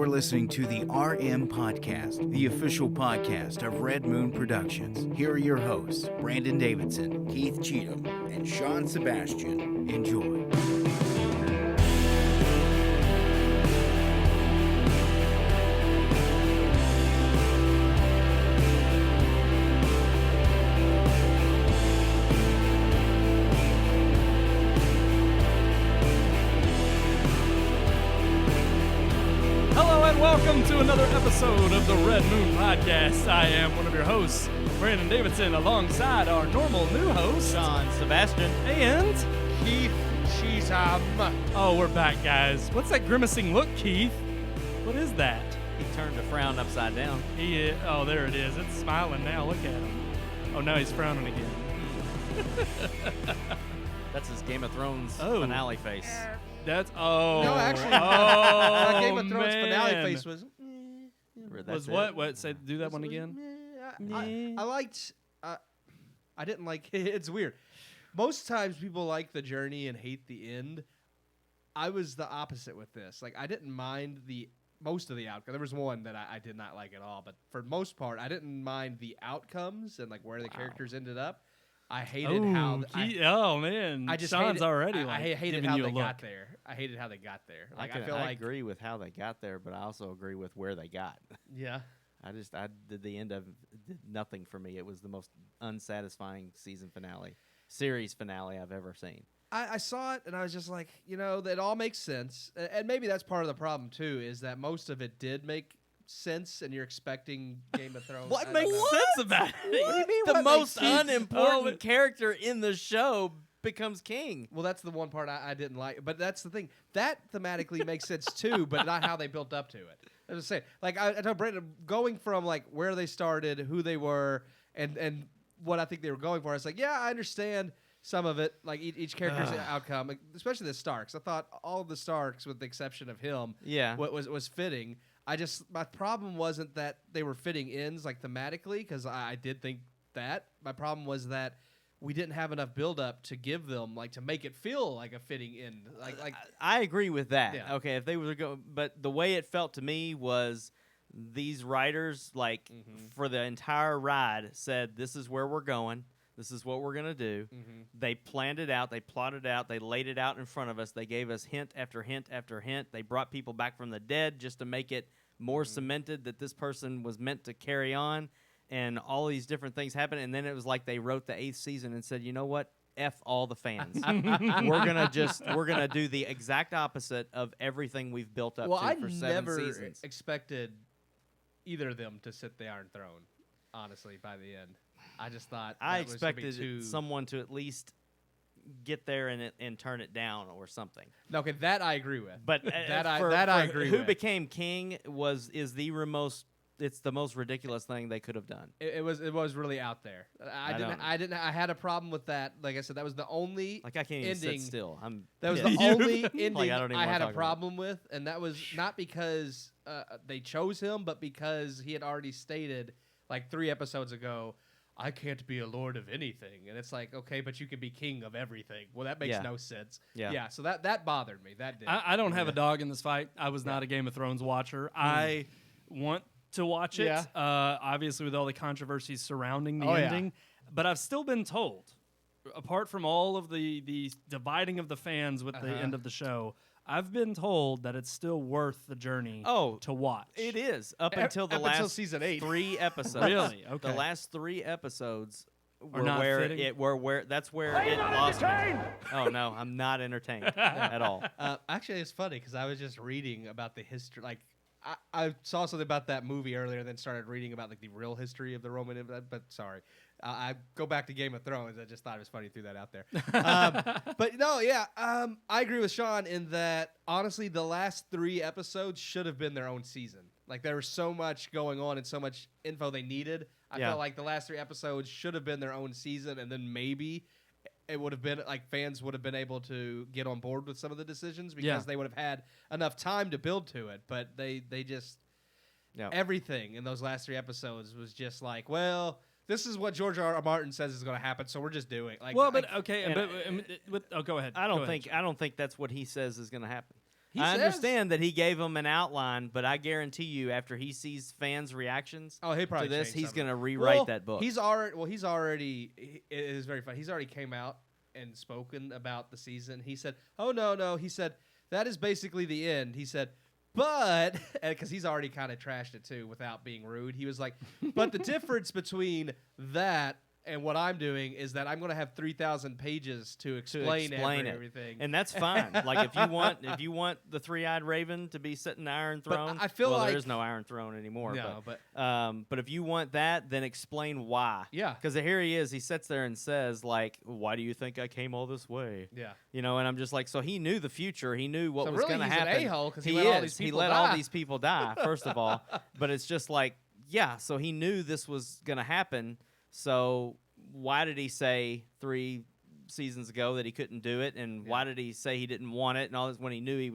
You're listening to the RMPodcast, the official podcast of Red Moon Productions. Here are your hosts, Brandon Davidson, Keith Cheatham, and Sean Sebastian. Enjoy. Welcome to another episode of the Red Moon Podcast. I am one of your hosts, Brandon Davidson, alongside our normal new host, Sean Sebastian, and Keith Cheatham. Oh, we're back, guys. What's that grimacing look, Keith? What is that? he turned a frown upside down. Oh, there it is. It's smiling now. Look at him. Oh, now he's frowning again. That's his Game of Thrones finale face. That's, No, actually, Game of Thrones finale face was. Was what? What? Say, do that one again. I liked. I didn't like. It's weird. Most times people like the journey and hate the end. I was the opposite with this. Like, I didn't mind most of the outcome. There was one that I did not like at all, but for the most part, I didn't mind the outcomes and like where the characters ended up. I hated how. Oh man, I just Sean's hated, already. I hated how they got look. there. I hated how they got there. Like I agree with how they got there, but I also agree with where they got. Yeah. I did the end of did nothing for me. It was the most unsatisfying series finale I've ever seen. I saw it and I was just like, that all makes sense. And maybe that's part of the problem too, is that most of it did make sense and you're expecting Game of Thrones. What makes sense about it? What do you mean? The what most makes sense? unimportant character in the show becomes king. Well, that's the one part I didn't like. But that's the thing. That thematically makes sense too, but not how they built up to it. I was saying, like I told Brandon, going from like where they started, who they were, and what I think they were going for. I was like, yeah, I understand some of it, like each character's outcome, like, especially the Starks. I thought all of the Starks, with the exception of him, was fitting. My problem wasn't that they were fitting ends like thematically, because I did think that. My problem was that we didn't have enough build up to give them, like, to make it feel like a fitting end. Like I agree with that. Yeah. Okay, if they were going, but the way it felt to me was these writers, like for the entire ride, said this is where we're going. This is what we're gonna do. They planned it out. They plotted it out. They laid it out in front of us. They gave us hint after hint after hint. They brought people back from the dead just to make it more cemented that this person was meant to carry on. And all these different things happened, and then it was like they wrote the 8th season and said, you know what? F all the fans. we're gonna do the exact opposite of everything we've built up to for 7 seasons. I never expected either of them to sit the Iron Throne. Honestly, by the end, I just thought I expected someone to at least get there and turn it down or something. No, okay, that I agree with. But I agree with. Who became king is the most. It's the most ridiculous thing they could have done. It was really out there. I had a problem with that. Like I said, that was the only I can't even ending. sit still. That was the only ending I had a problem with, and that was not because they chose him, but because he had already stated like 3 episodes ago, I can't be a lord of anything. And it's like, okay, but you can be king of everything. Well, that makes no sense. Yeah. So that bothered me. That did. I don't have a dog in this fight. I was not a Game of Thrones watcher. I want to watch it, obviously with all the controversies surrounding the ending. But I've still been told, apart from all of the dividing of the fans with the end of the show, I've been told that it's still worth the journey to watch. It is, until until season 8. 3 episodes. Really? Okay. The last 3 episodes were not where fitting? it lost me. Oh no, I'm not entertained at all. Actually, it's funny because I was just reading about the history. Like, I saw something about that movie earlier, and then started reading about like the real history of the Roman Empire. But sorry, I go back to Game of Thrones. I just thought it was funny, threw that out there. But no, I agree with Sean in that. Honestly, the last 3 episodes should have been their own season. Like, there was so much going on and so much info they needed. I felt like the last 3 episodes should have been their own season, and then maybe it would have been like fans would have been able to get on board with some of the decisions because they would have had enough time to build to it. But they just everything in those last 3 episodes was just like, well, this is what George R. R. Martin says is going to happen, so we're just doing. Like, well, but okay, go ahead. I don't think that's what he says is going to happen. I understand that he gave them an outline, but I guarantee you, after he sees fans' reactions he probably to this, changed he's something. going to rewrite that book. It is very funny. He's already came out and spoken about the season. He said, "Oh no," he said, "that is basically the end." He said, "But," because he's already kind of trashed it too without being rude. He was like, "But the difference between that and what I'm doing is that I'm going to have 3,000 pages to explain everything." And that's fine. Like if you want the three-eyed raven to be sitting in the Iron Throne, I feel like there is no Iron Throne anymore. No, but if you want that, then explain why. Yeah. Because here he is. He sits there and says, like, "Why do you think I came all this way?" Yeah. And I'm just like, so he knew the future. He knew what So was really going to he's an happen. a-hole 'cause he He let let all all these these people die. First of all, but it's just like, yeah. So he knew this was going to happen. So why did he say 3 seasons ago that he couldn't do it? And why did he say he didn't want it? And all this when he knew he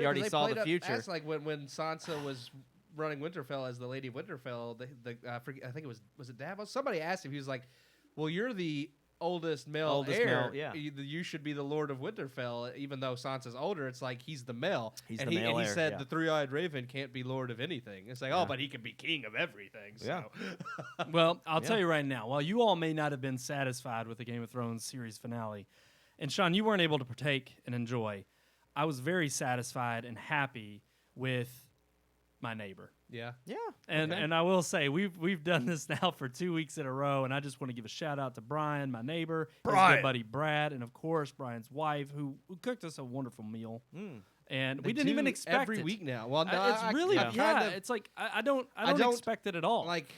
already saw the future. That's like when Sansa was running Winterfell as the Lady of Winterfell. I think it was it Davos? Somebody asked him. He was like, "Well, you're the oldest male heir. You should be the Lord of Winterfell, even though Sansa's older." It's like he's the male. He's and the male he heir, said yeah. the three-eyed raven can't be Lord of anything. It's like, oh, but he can be king of everything. So. Yeah. Well, I'll tell you right now, while you all may not have been satisfied with the Game of Thrones series finale, and Sean, you weren't able to partake and enjoy, I was very satisfied and happy with my neighbor. Yeah. Yeah. And I will say, we've done this now for 2 weeks in a row, and I just want to give a shout out to Brian, my neighbor, his good buddy Brad, and of course Brian's wife, who cooked us a wonderful meal. And we didn't even expect every it. week now. Well, no, It's really I it's like I don't expect it at all. like.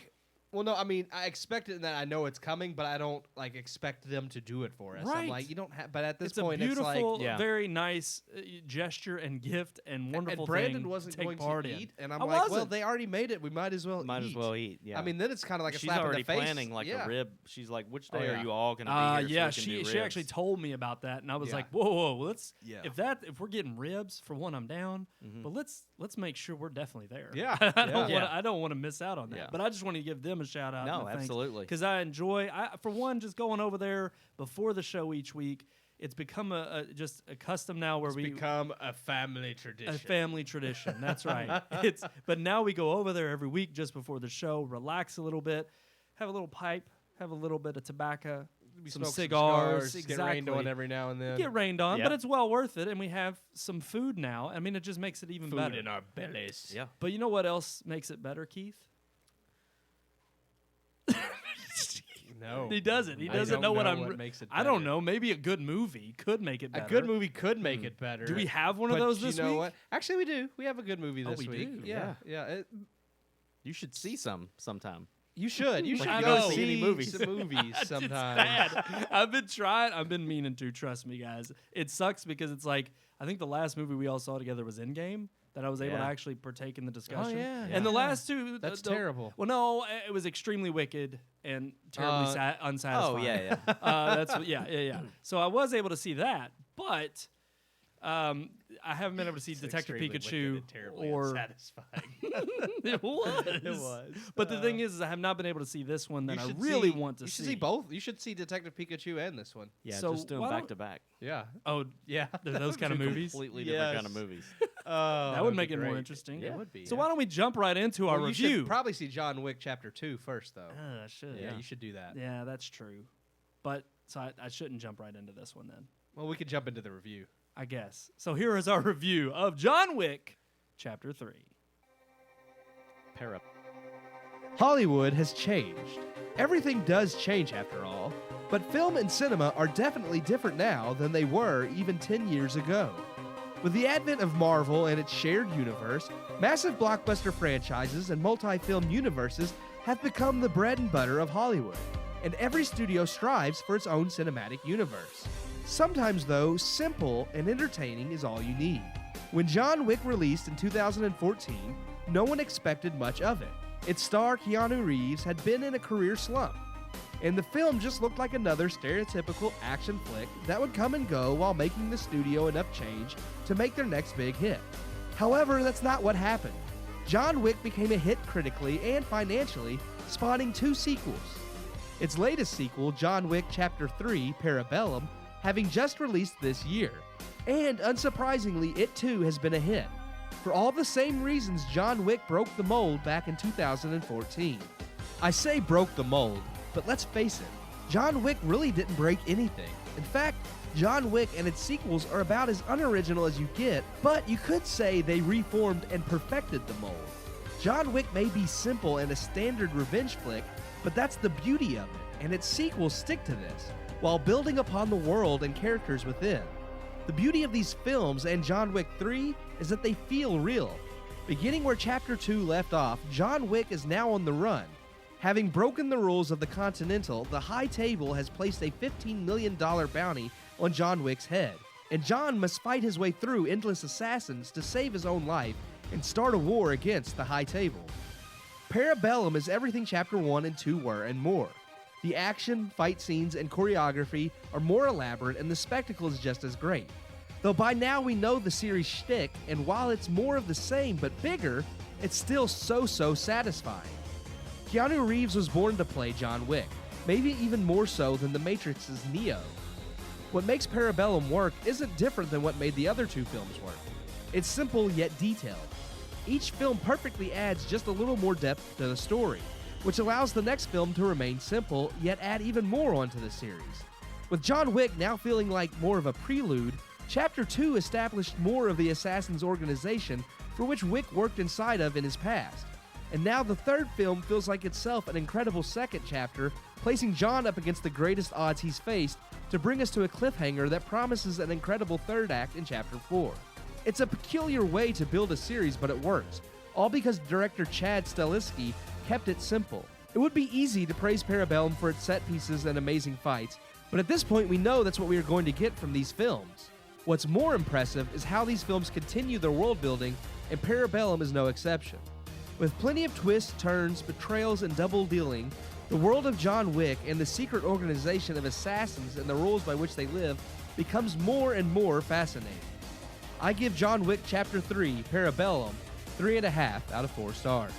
Well, no, I mean, I expect it in that I know it's coming, but I don't like expect them to do it for us. Right. I'm like, you don't have. But at this it's point, a beautiful, it's like, very nice gesture and gift and wonderful and Brandon thing wasn't to take going part to in. eat, and I'm I like, well, wasn't. they already made it. We might as well Might eat. as well eat. Yeah. I mean, then it's kind of like a she's slap already in the face. planning like a rib. She's like, which day yeah. are you all going to be here? Yeah, so we can do she actually ribs? told me about that, and I was Yeah. like, whoa, let's Yeah. if we're getting ribs, for one, I'm down, but let's make sure we're definitely there. Yeah. I don't want to miss out on that. Yeah. But I just want to give them a shout out. No, absolutely. Because I enjoy. For one, just going over there before the show each week. It's become just a custom now where we become a family tradition. A family tradition. That's right. But now we go over there every week just before the show, relax a little bit, have a little pipe, have a little bit of tobacco, some cigars. Get rained on every now and then. Get rained on, Yeah. but it's well worth it. And we have some food now. I mean, it just makes it even Food better. in our bellies. Yeah. But you know what else makes it better, Keith? No, He doesn't. He I doesn't don't know what makes it. I don't better. know. Maybe a good movie could make it better. A good movie could make it better. Do we have one of But those this you know week? what? Actually, we do. We have a good movie this we week. do? Yeah. You should see some sometime. You should. You Like, should I go know. see any movies. some movies It's sometime. bad. I've been trying. I've been meaning to. Trust me, guys. It sucks because it's like I think the last movie we all saw together was Endgame. That I was able to Yeah. actually partake in the discussion. yeah. And the last two, That's terrible. Well, no, it was extremely wicked and terribly unsatisfying. Oh, yeah. That's what, yeah. So I was able to see that, but I haven't been able to see Detective Extremely Pikachu wicked and terribly or unsatisfying. it was. It was. But the thing is I have not been able to see this one that You I should really see- want to You see. should see both. You should see Detective Pikachu and this one. Yeah, So just do them why back don't- to back. Yeah. Oh, Yeah. they're those kind of movies. Completely different kind of Yes. movies. That would make it more interesting. It would be. So why don't we jump right into our you review? should probably see John Wick Chapter 2 first, though. I should. Yeah, you should do that. Yeah, that's true. But so I shouldn't jump right into this one then, Well, we could jump into the review. I guess. So here is our review of John Wick, Chapter 3. Hollywood has changed. Everything does change after all, but film and cinema are definitely different now than they were even 10 years ago. With the advent of Marvel and its shared universe, massive blockbuster franchises and multi-film universes have become the bread and butter of Hollywood, and every studio strives for its own cinematic universe. Sometimes, though, simple and entertaining is all you need. When John Wick released in 2014, no one expected much of it. Its star, Keanu Reeves, had been in a career slump, and the film just looked like another stereotypical action flick that would come and go while making the studio enough change to make their next big hit. However, that's not what happened. John Wick became a hit critically and financially, spawning 2 sequels. Its latest sequel, John Wick Chapter 3, Parabellum, having just released this year. And unsurprisingly, it too has been a hit. For all the same reasons John Wick broke the mold back in 2014. I say broke the mold, but let's face it, John Wick really didn't break anything. In fact, John Wick and its sequels are about as unoriginal as you get, but you could say they reformed and perfected the mold. John Wick may be simple and a standard revenge flick, but that's the beauty of it, and its sequels stick to this, while building upon the world and characters within. The beauty of these films and John Wick 3 is that they feel real. Beginning where Chapter 2 left off, John Wick is now on the run. Having broken the rules of the Continental, the High Table has placed a $15 million bounty on John Wick's head, and John must fight his way through endless assassins to save his own life and start a war against the High Table. Parabellum is everything Chapter 1 and 2 were and more. The action, fight scenes, and choreography are more elaborate, and the spectacle is just as great. Though by now we know the series shtick, and while it's more of the same but bigger, it's still so satisfying. Keanu Reeves was born to play John Wick, maybe even more so than The Matrix's Neo. What makes Parabellum work isn't different than what made the other two films work. It's simple yet detailed. Each film perfectly adds just a little more depth to the story, which allows the next film to remain simple, yet add even more onto the series. With John Wick now feeling like more of a prelude, Chapter 2 established more of the Assassin's organization for which Wick worked inside of in his past. And now the third film feels like itself an incredible second chapter, placing John up against the greatest odds he's faced to bring us to a cliffhanger that promises an incredible third act in Chapter 4. It's a peculiar way to build a series, but it works, all because director Chad Stahelski kept it simple. It would be easy to praise Parabellum for its set pieces and amazing fights, but at this point we know that's what we are going to get from these films. What's more impressive is how these films continue their world building, and Parabellum is no exception. With plenty of twists, turns, betrayals, and double dealing, the world of John Wick and the secret organization of assassins and the rules by which they live becomes more and more fascinating. I give John Wick Chapter 3, Parabellum, 3.5 out of 4 stars.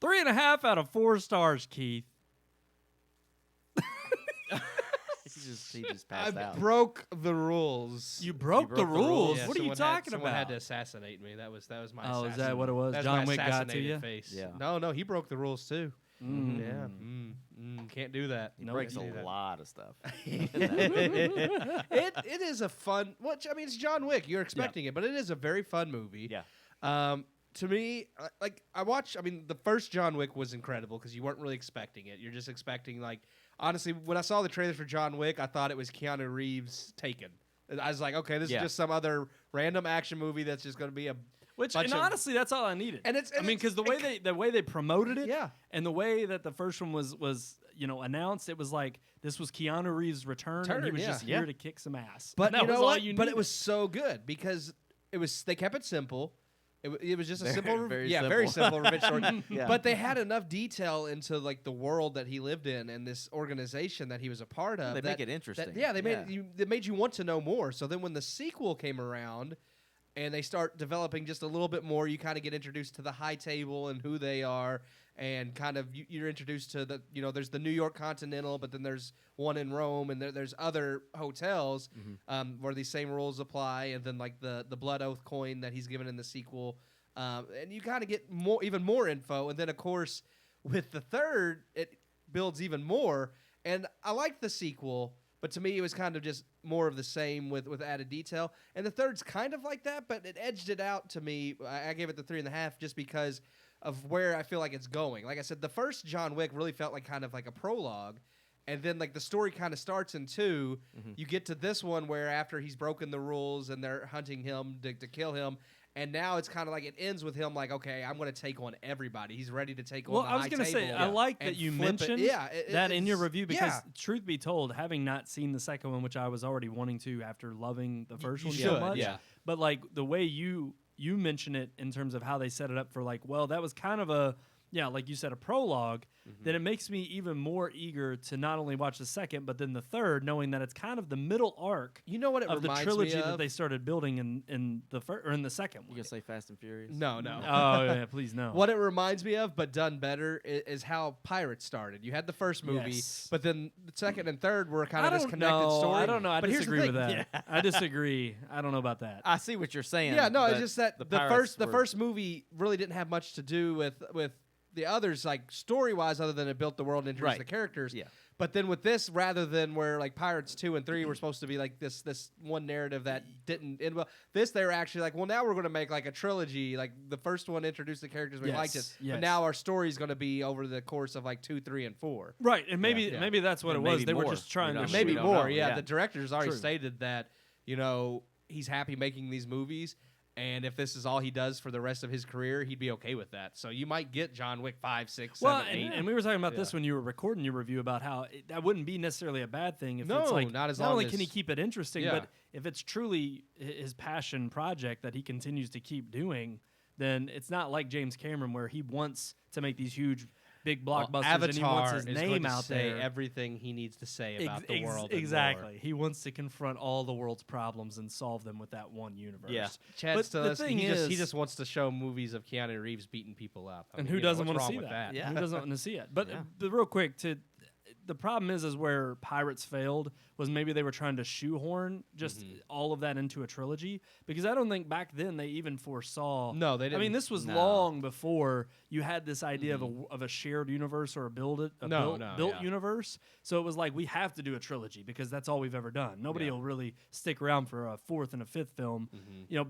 Three and a half out of 4 stars, Keith. He just passed out. Broke the rules. You broke the rules? Yeah, what are you talking someone about? had to assassinate me. That was my Oh, assassin. is that what it was? That's John my Wick got to assassinated you? face. Yeah. No, he broke the rules too. Mm. Yeah. Can't do that. He No, breaks can't a do that. lot of stuff. It is a fun. Which I mean, it's John Wick. You're expecting it, but it is a very fun movie. Yeah. To me, like I watched. I mean, the first John Wick was incredible because you weren't really expecting it. You're just expecting like. Honestly, when I saw the trailer for John Wick, I thought it was Keanu Reeves Taken. I was like, okay, this is just some other random action movie that's just going to be a Honestly, that's all I needed. And because the way they promoted it, Yeah. and the way that the first one was announced, it was like this was Keanu Reeves' return, and he was just here to kick some ass. But and that you know was all what? you But it needed. was so good because they kept it simple. It was just a simple, very very simple revenge story. Yeah. But they had enough detail into like the world that he lived in and this organization that he was a part of. They make it interesting. They made you want to know more. So then when the sequel came around, and they start developing just a little bit more, you kind of get introduced to the High Table and who they are, and kind of you're introduced to the there's the New York Continental, but then there's one in Rome, and there's other hotels where these same rules apply, and then like the Blood Oath coin that he's given in the sequel, and you kind of get even more info, and then of course with the third it builds even more, and I liked the sequel. But to me, it was kind of just more of the same with added detail. And the third's kind of like that, but it edged it out to me. I gave it the 3.5 just because of where I feel like it's going. Like I said, the first John Wick really felt like kind of like a prologue. And then like the story kind of starts in 2. You get to this one where after he's broken the rules and they're hunting him to kill him. And now it's kind of like it ends with him like, okay, I'm going to take on everybody. He's ready to take on the I was going to say, I like that you mentioned that in your review because, truth be told, having not seen the second one, which I was already wanting to after loving the first one so much, but like the way you mention it in terms of how they set it up for like, well, that was kind of a like you said, a prologue, then it makes me even more eager to not only watch the second, but then the third, knowing that it's kind of the middle arc. You know what it of the reminds trilogy me of? that they started building in the first or in the second You one. gonna say Fast and Furious? No. Oh yeah, please no. What it reminds me of, but done better, is how Pirates started. You had the first movie, Yes. but then the second and third were kind of I this don't connected know. story. I don't know. I but disagree here's the with thing. that. I disagree. I don't know about that. I see what you're saying. Yeah, no, but it's just that the Pirates were- first movie really didn't have much to do with the others, like story wise, other than it built the world and introduced Right. the characters. Yeah. But then with this, rather than where like Pirates 2 and 3 were supposed to be like this one narrative that didn't end well, this they were actually like, well, now we're going to make like a trilogy. Like the first one introduced the characters, we liked it, yes. but now our story's going to be over the course of like 2, 3, and 4. Right, and maybe Yeah. maybe that's what And it was. maybe They were more. just trying We to don't- Maybe we don't more. know. Yeah, Yeah. the director's already True. stated that he's happy making these movies. And if this is all he does for the rest of his career, he'd be okay with that. So you might get John Wick 5, 6, 7, Well, 8. and we were talking about this Yeah. when you were recording your review about how that wouldn't be necessarily a bad thing if No, it's like not as not long only as- can he keep it interesting, Yeah. but if it's truly his passion project that he continues to keep doing, then it's not like James Cameron where he wants to make these huge, big blockbusters Avatar and he wants his is going name to out say there. everything he needs to say about the world. and Exactly. lore. He wants to confront all the world's problems and solve them with that one universe. Yeah. Chad But still the has- thing he is, just wants to show movies of Keanu Reeves beating people up. I and mean, who you know, doesn't what's want to wrong see with that? Yeah. Who doesn't want to see it? But Yeah. but real quick, the problem is where Pirates failed was maybe they were trying to shoehorn just all of that into a trilogy, because I don't think back then they even foresaw. No, they I mean, didn't. this was No. long before you had this idea of a shared universe or a built yeah. universe. So it was like, we have to do a trilogy because that's all we've ever done. Nobody Yeah. will really stick around for a fourth and a fifth film. You know,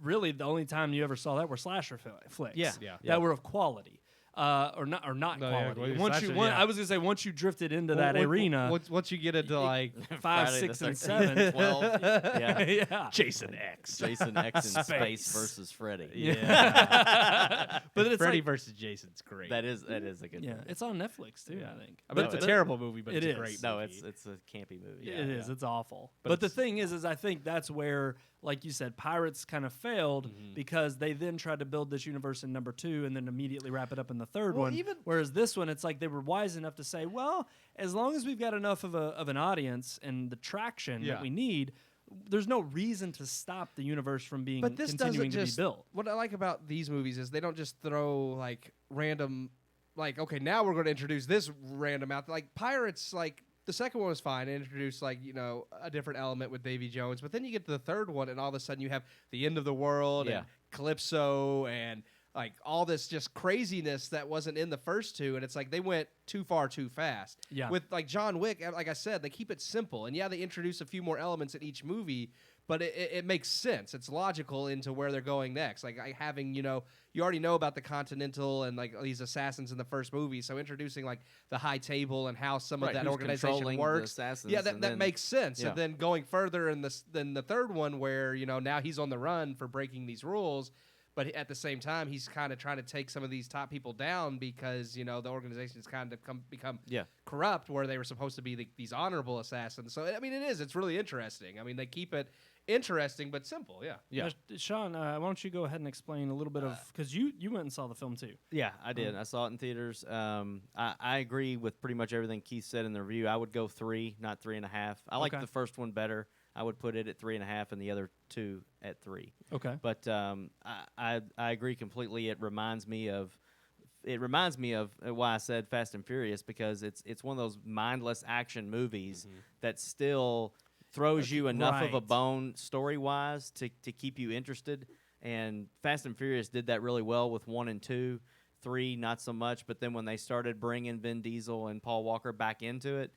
really the only time you ever saw that were slasher flicks. Yeah. That were of quality. Or not No, yeah, quality. well, slasher, yeah. I was gonna say once you drifted into that arena, Once you get into like 5, Friday 6, the and 13th, 7. 12. Yeah. yeah. Jason X. Jason X in Space. space versus Freddy. But it's Freddy like, versus Jason's great. That is a good yeah, movie. it's on Netflix too. I think. I mean, it's a terrible movie, but it it's is. a great No, movie. it's a campy movie. It is. It's awful. But But the it's- thing is I think that's where, like you said, Pirates kind of failed because they then tried to build this universe in number 2 and then immediately wrap it up in the third Well, one. even- Whereas this one, it's like they were wise enough to say, well, as long as we've got enough of an audience and the traction Yeah. that we need, there's no reason to stop the universe from being But this continuing doesn't to just be built. What I like about these movies is they don't just throw like random, like, okay, now we're going to introduce this random out. Like Pirates, like the second one was fine. It introduced like a different element with Davy Jones, but then you get to the third one, and all of a sudden you have the end of the world Yeah. and Calypso and like all this just craziness that wasn't in the first two, and it's like they went too far too fast. Yeah. With like John Wick, like I said, they keep it simple, and yeah, they introduce a few more elements in each movie, but it makes sense. It's logical into where they're going next. Like having you already know about the Continental and like these assassins in the first movie, so introducing like the High Table and how some of Right, that who's organization controlling the works. assassins, Yeah, that and then- makes sense. yeah. And then going further in the third one, where now he's on the run for breaking these rules. But at the same time, he's kind of trying to take some of these top people down because the organization has kind of become Yeah. corrupt, where they were supposed to be these honorable assassins. So I mean, it's really interesting. I mean, they keep it interesting but simple. Yeah. Sean, why don't you go ahead and explain a little bit of, because you went and saw the film too. Yeah, I did. I saw it in theaters. I agree with pretty much everything Keith said in the review. I would go 3, not 3.5. I like Okay. the first one better. I would put it at 3.5 and the other 2 at 3. Okay. But I agree completely. It reminds me of why I said Fast and Furious, because it's one of those mindless action movies that still throws you enough of a Right. bone story wise to keep you interested. And Fast and Furious did that really well with 1 and 2. 3 not so much. But then when they started bringing Vin Diesel and Paul Walker back into it,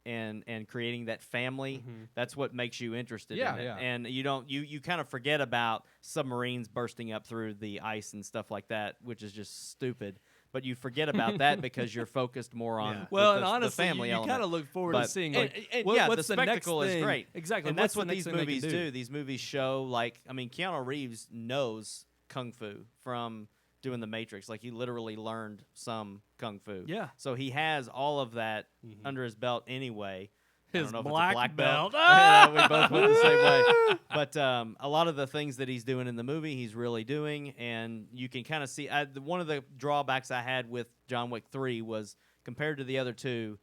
and creating that family, that's what makes you interested Yeah, in it. yeah. And you kind of forget about submarines bursting up through the ice and stuff like that, which is just stupid. But you forget about that because you're focused more on the, Well, the, and honestly, the family you element. kind of look forward to But- seeing and- like and what, yeah, what's the spectacle next is thing? great. Exactly, And what's that's the what next these thing they can movies do? do. These movies show, like, I mean, Keanu Reeves knows kung fu from doing The Matrix. Like, he literally learned some kung fu. Yeah. So he has all of that under his belt anyway. I His don't know if black it's a black belt. belt. We both went the same way. But a lot of the things that he's doing in the movie, he's really doing, and you can kind of see. One of the drawbacks I had with John Wick 3 was compared to the other two,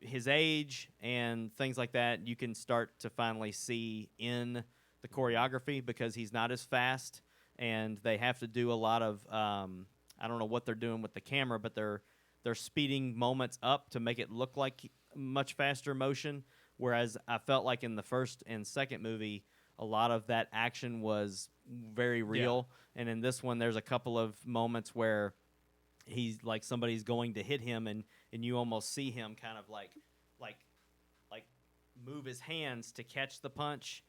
his age and things like that, you can start to finally see in the choreography because he's not as fast, and they have to do a lot of I don't know what they're doing with the camera, but they're speeding moments up to make it look like much faster motion, whereas I felt like in the first and second movie a lot of that action was very real, and in this one there's a couple of moments where he's like somebody's going to hit him and you almost see him kind of like move his hands to catch the punch,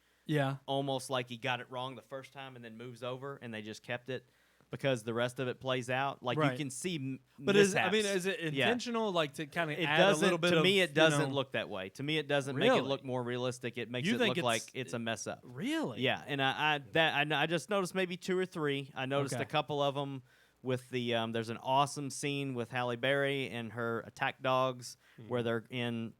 almost like he got it wrong the first time and then moves over and they just kept it because the rest of it plays out. Like you can see but mishaps. is it intentional like to kind of It add doesn't, a little bit to of, me it doesn't look that way. To me it doesn't make Really? it look more realistic. It makes You it think look like it's a mess up. Really? Yeah, and I just noticed maybe 2 or 3. I noticed a couple of them with the there's an awesome scene with Halle Berry and her attack dogs where they're in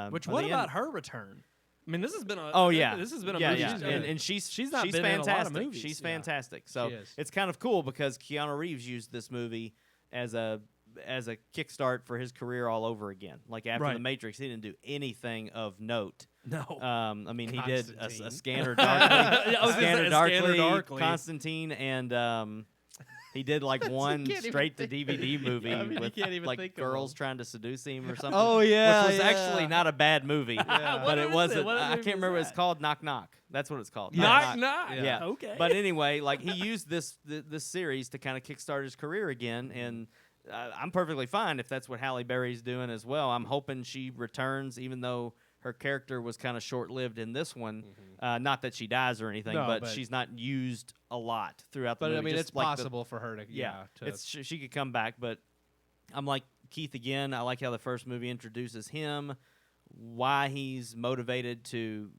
What about her return? I mean, this has been a this has been a movie. Yeah. And she's not been fantastic. in a lot of movies. She's fantastic. So She is. it's kind of cool because Keanu Reeves used this movie as a kickstart for his career all over again. Like after The Matrix, he didn't do anything of note. No. I mean, he did a Constantine. Scanner Darkly, Scanner Darkly, Constantine, and he did like one can't even straight to think- DVD movie I mean, you with can't even like think of girls them. trying to seduce him or something. Oh, yeah, which was yeah. actually not a bad movie, What but it is wasn't. it? What I movie can't is remember. It's that? called Knock Knock. That's what it's called. Knock Knock. Yeah. Okay. But anyway, like he used this series to kind of kickstart his career again, and I'm perfectly fine if that's what Halle Berry's doing as well. I'm hoping she returns, even though her character was kind of short-lived in this one. Not that she dies or anything, No, but but she's not used a lot throughout the But movie. I mean, just it's like possible for her to she could come back, but I'm like Keith again. I like how the first movie introduces him, why he's motivated to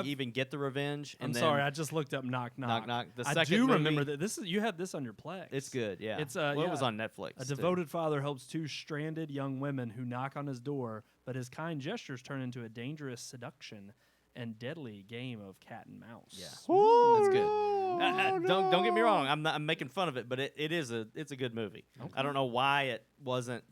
even get the revenge. And I'm then sorry, I just looked up Knock Knock. Knock Knock. The I second do movie, remember that you had this on your Plex. It's good, yeah. It's it was on Netflix. A too. devoted father helps 2 stranded young women who knock on his door, but his kind gestures turn into a dangerous seduction and deadly game of cat and mouse. Yeah, that's good. Don't get me wrong. I'm making fun of it, but it's a good movie. Okay. I don't know why it wasn't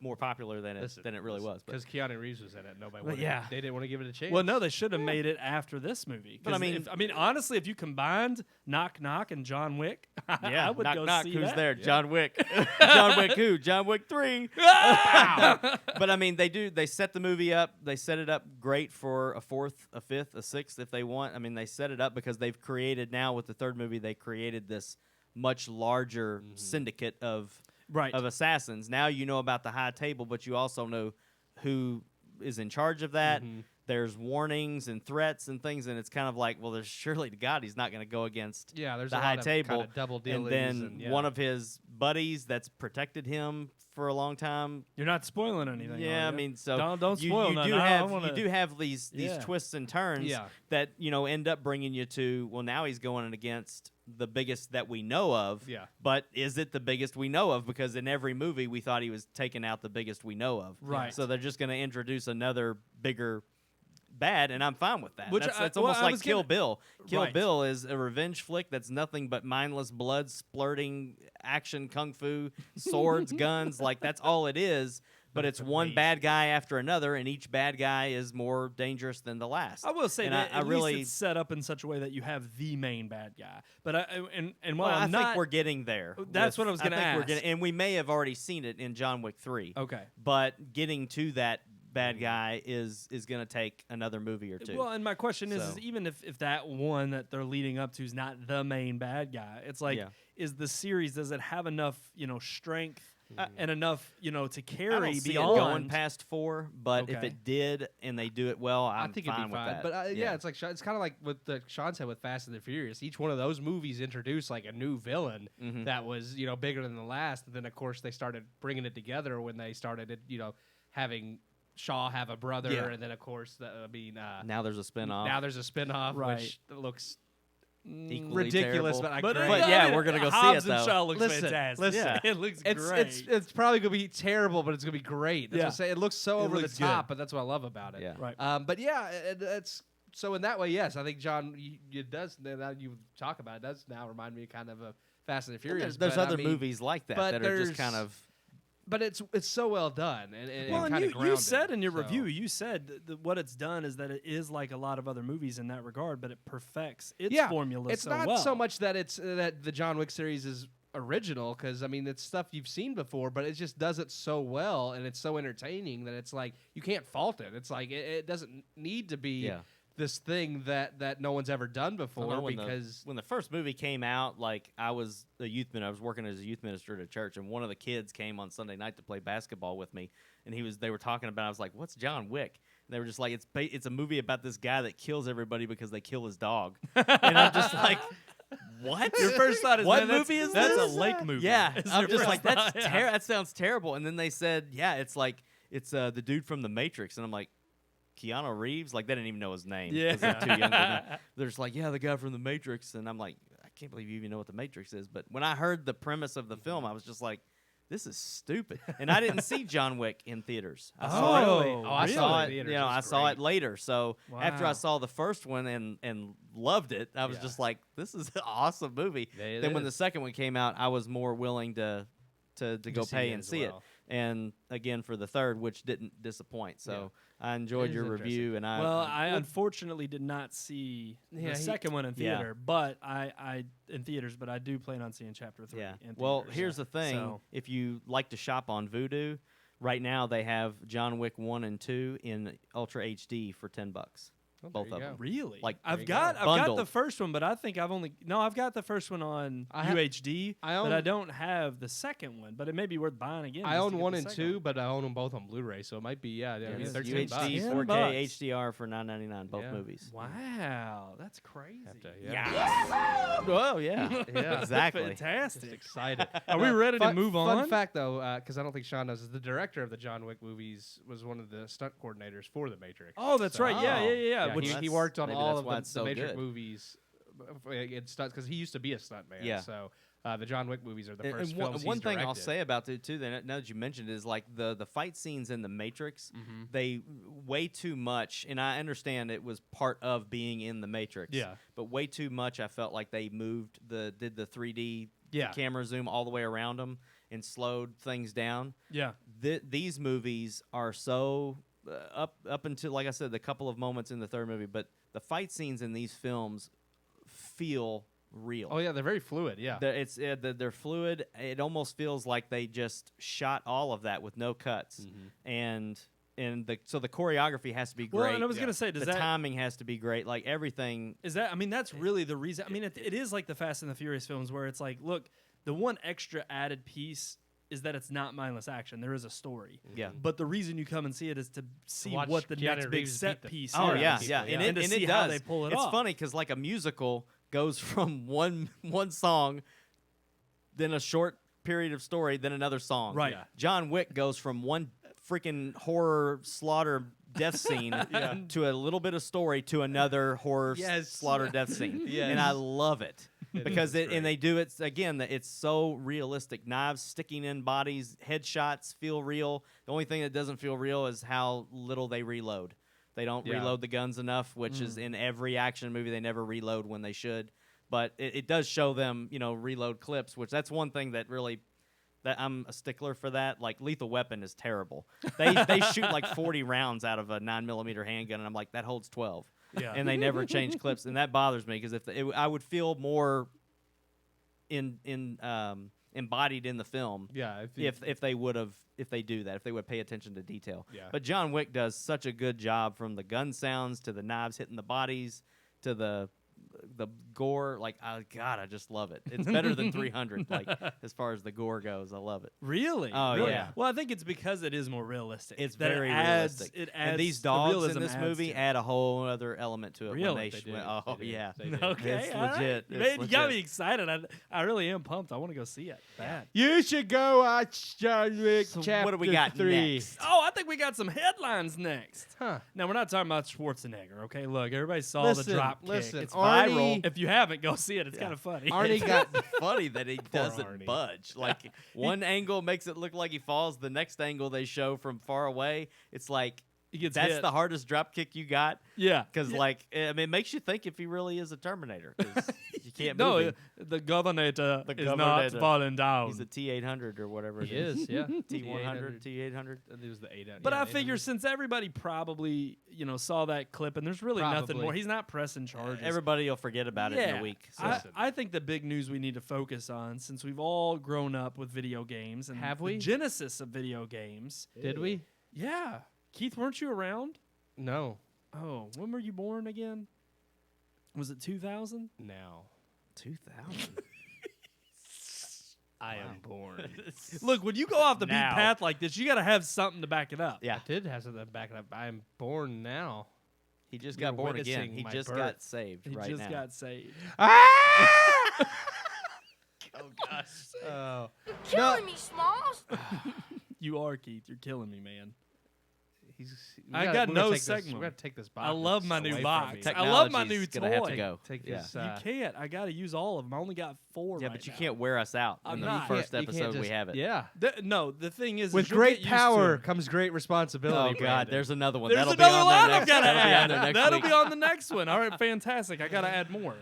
more popular than it really was. Because Keanu Reeves was in it. Nobody Well, wanted yeah. They didn't want to give it a chance. Well, no, they should have made it after this movie. But I mean, honestly, if you combined Knock Knock and John Wick, yeah, I would knock go knock. see Who's that. there? John Wick. John Wick who? John Wick 3. But I mean, they set the movie up. They set it up great for a 4th, a 5th, a 6th if they want. I mean, they set it up because they've created now with the third movie. They created this much larger syndicate of assassins. Now you know about the high table, but you also know who is in charge of that. There's warnings and threats and things, and it's kind of like, well, there's surely to God he's not going to go against there's the a high lot table. of double And dealings then one of his buddies that's protected him for a long time. You're not spoiling anything. Yeah, are I you? mean, so don't spoil you nothing. do I have wanna- you do have these twists and turns that end up bringing you to, well, now he's going against the biggest that we know of. Yeah. But is it the biggest we know of? Because in every movie we thought he was taking out the biggest we know of. Right. So they're just going to introduce another bigger bad, and I'm fine with that. Which That's I almost like was Kill gonna- Bill. Kill Right. Bill is a revenge flick that's nothing but mindless blood splurting action, kung fu, swords, guns. Like that's all it is. But it's one amazing. bad guy after another, and each bad guy is more dangerous than the last. I will say and that I at really least it's set up in such a way that you have the main bad guy. But while I I'm think not, we're getting there. That's what I was gonna We're ask. and we may have already seen it in John Wick 3. Okay. But getting to that bad guy is going to take another movie or two. Well, and my question is So- even if that one that they're leading up to is not the main bad guy, it's like, is the series, does it have enough, strength and enough, to carry I don't see beyond it going past 4, but if Okay. it did and they do it well, I I'm think fine it'd be with fine. that. But it's like it's kind of like what Sean said with Fast and the Furious. Each one of those movies introduced like a new villain that was bigger than the last. And then of course they started bringing it together when they started having Shaw have a brother, and then of course now there's a spinoff. now there's a spinoff Right. which looks equally ridiculous, terrible. but great. But yeah, we're gonna go see Hobbs it and though. Shaw looks Listen, fantastic. listen. Yeah. It looks great. It's probably gonna be terrible, but it's gonna be great. That's what Yeah. I'm saying. It looks so It over the looks top, good. but that's what I love about it. Yeah. Right. But yeah, it's so in that way, yes, I think John, it does. Now you talk about it, does now remind me kind of a Fast and the Furious. There's but other I mean, movies like that but that are just there's- kind of. But it's so well done and Well, kind and of you grounded. said in your so. review, you said that what it's done is that it is like a lot of other movies in that regard, but it perfects its formula It's so not well. so much that it's that the John Wick series is original, because I mean it's stuff you've seen before, but it just does it so well and it's so entertaining that it's like you can't fault it. It's like it doesn't need to be this thing that no one's ever done before, because when the first movie came out, like I was a youth minister. I was working as a youth minister at a church, and one of the kids came on Sunday night to play basketball with me, and they were talking about. I was like, "What's John Wick?" And they were just like, "It's a movie about this guy that kills everybody because they kill his dog," and I'm just like. What? Your first thought is, what man, movie is that's this? a Lake movie. Yeah, is I'm your just first like thought. that sounds terrible. And then they said, yeah, it's like it's the dude from The Matrix, and I'm like, Keanu Reeves, like they didn't even know his name. Yeah. 'cause they're too young to know. They're just like, yeah, the guy from The Matrix, and I'm like, I can't believe you even know what The Matrix is. But when I heard the premise of the film, I was just like, this is stupid. And I didn't see John Wick in theaters. I saw it. really? I saw it in You theaters. know, It I was saw it great. later. So after I Wow. saw the first one and loved it, I was Yeah. just like, "This is an awesome movie." Yeah, it then when the is. second one came out, I was more willing to go see pay it and as see well. it. And again for the third, which didn't disappoint. So I enjoyed is your interesting. review, and Well, I unfortunately did not see Yeah, the he- second one in Yeah. theater, but I in theaters, but I do plan on seeing Chapter 3. yeah. In Well, theaters. here's the thing: So- if you like to shop on Vudu, right now they have John Wick 1 and 2 in Ultra HD for $10. Oh, both there of you them. go. Really? Like, I've you got go. I've got Bundled. the first one, but I think I've got the first one on I have- UHD, I but own- I don't have the second one. But it may be worth buying again. I just to own get one the and second two, one. but I own them both on Blu-ray, so it might be Yeah, $13 UHD, $10 4K, bucks. HDR for $9.99, both Yeah. movies. Wow, that's crazy. Have to, Oh yeah, Yeah. exactly. Fantastic. Excited. Are we ready to Fun- move Fun on? fact, though, because I don't think Sean knows, is the director of the John Wick movies was one of the stunt coordinators for The Matrix. Oh, that's So- right. Yeah. Yeah, Which he worked on maybe all that's of why the it's so Matrix good. movies in stunts, because he used to be a stuntman. Yeah. So the John Wick movies are the And first one, films one he's thing I'll directed. say about it too, that now that you mentioned, is like the fight scenes in the Matrix. They way too much, and I understand it was part of being in the Matrix. Yeah. But way too much. I felt like they did the 3D Yeah. camera zoom all the way around them and slowed things down. Yeah. These movies are so up until, like I said, the couple of moments in the third movie, but the fight scenes in these films feel real. Oh yeah, they're very fluid. Yeah. They're fluid. It almost feels like they just shot all of that with no cuts, and so the choreography has to be great. Well, and I was gonna say, does the that timing has to be great. Like everything. is that? I mean, that's really the reason. I mean, it is like the Fast and the Furious films, where it's like, look, the one extra added piece is that it's not mindless action. There is a story. Yeah. But the reason you come and see it is to see watch what the Keanu next big Reeves set beat the- piece Oh is. yeah, people, yeah, yeah. and And to it see does. how they pull it it's off. funny because like a musical goes from one song, then a short period of story, then another song. Right. Yeah. John Wick goes from one freaking horror slaughter death scene to a little bit of story to another horror Yes. slaughter death scene. Yes. And I love it. Because is and they do it again. It's so realistic. Knives sticking in bodies, headshots feel real. The only thing that doesn't feel real is how little they reload. They don't Yeah. reload the guns enough, which is in every action movie. They never reload when they should, but it does show them, reload clips. Which that's one thing that really. That I'm a stickler for that. Like Lethal Weapon is terrible. They shoot like 40 rounds out of a 9mm handgun, and I'm like, that holds 12. Yeah. And they never change clips, and that bothers me because I would feel more embodied in the film. Yeah. If they do that, if they would pay attention to detail. Yeah. But John Wick does such a good job, from the gun sounds to the knives hitting the bodies to the gore. Like, God, I just love it. It's better than 300. Like, as far as the gore goes, I love it. Really? Oh, Really? yeah. Well, I think it's because it is more realistic. It's that very it adds, realistic. It adds And these the dogs realism in this adds movie to it. add a whole other element to it. Really? When They do. oh, They do. yeah. They do. Okay, It's all right. legit. It's Man, you got me legit. excited. I really am pumped. I want to go see it. Bad. You should go watch John Wick So Chapter what do we got 3. next? Oh, I think we got some headlines next. Huh. Now, we're not talking about Schwarzenegger, okay? Look, everybody saw the drop kick. Listen, It's Arnie Arnie- If you haven't, go see it. It's kind of funny. Arnie got funny that he doesn't Arnie. budge. Like one angle makes it look like he falls. The next angle they show from far away, it's like He gets that's hit. the hardest drop kick you got. Yeah. Because it makes you think if he really is a Terminator. 'Cause you can't move No, him. the Governor is not Governator. falling down. He's a T800 or whatever. He it is. is, yeah. T100, T800. It was the 800. But yeah, I figure since everybody probably, saw that clip and there's really nothing Probably. more. He's not pressing charges. Everybody will forget about it in a week. So. I think the big news we need to focus on, since we've all grown up with video games and Have the we? genesis of video games. Did we? Yeah. Keith, weren't you around? No. Oh, when were you born again? Was it 2000? Now 2000. I am born. Look, when you go off the beat Now. path like this, you got to have something to back it up. Yeah. I did have something to back it up. I am born now. He just You're got born again. witnessing He my just birth. got saved He right just now. got saved. Oh, gosh. Oh. Killing me, Smalls. You are, Keith. You're killing me, man. I got no We're segment. gonna take this box. I love my new away from box. me. I love my Technology's new gonna have to toy. go. Take Yeah. this. You can't. I got to use all of them. I only got 4 Yeah, right but you now. can't wear us out I'm in the not. first You can't episode we just- have it. Yeah. No, the thing is With you'll great get used to power it. comes great responsibility. Oh, God. Brandon. There's another one. There's That'll another be on line there I've next, got to that'll be on add. there next That'll week. be on the next one. All right, fantastic. I got to add more.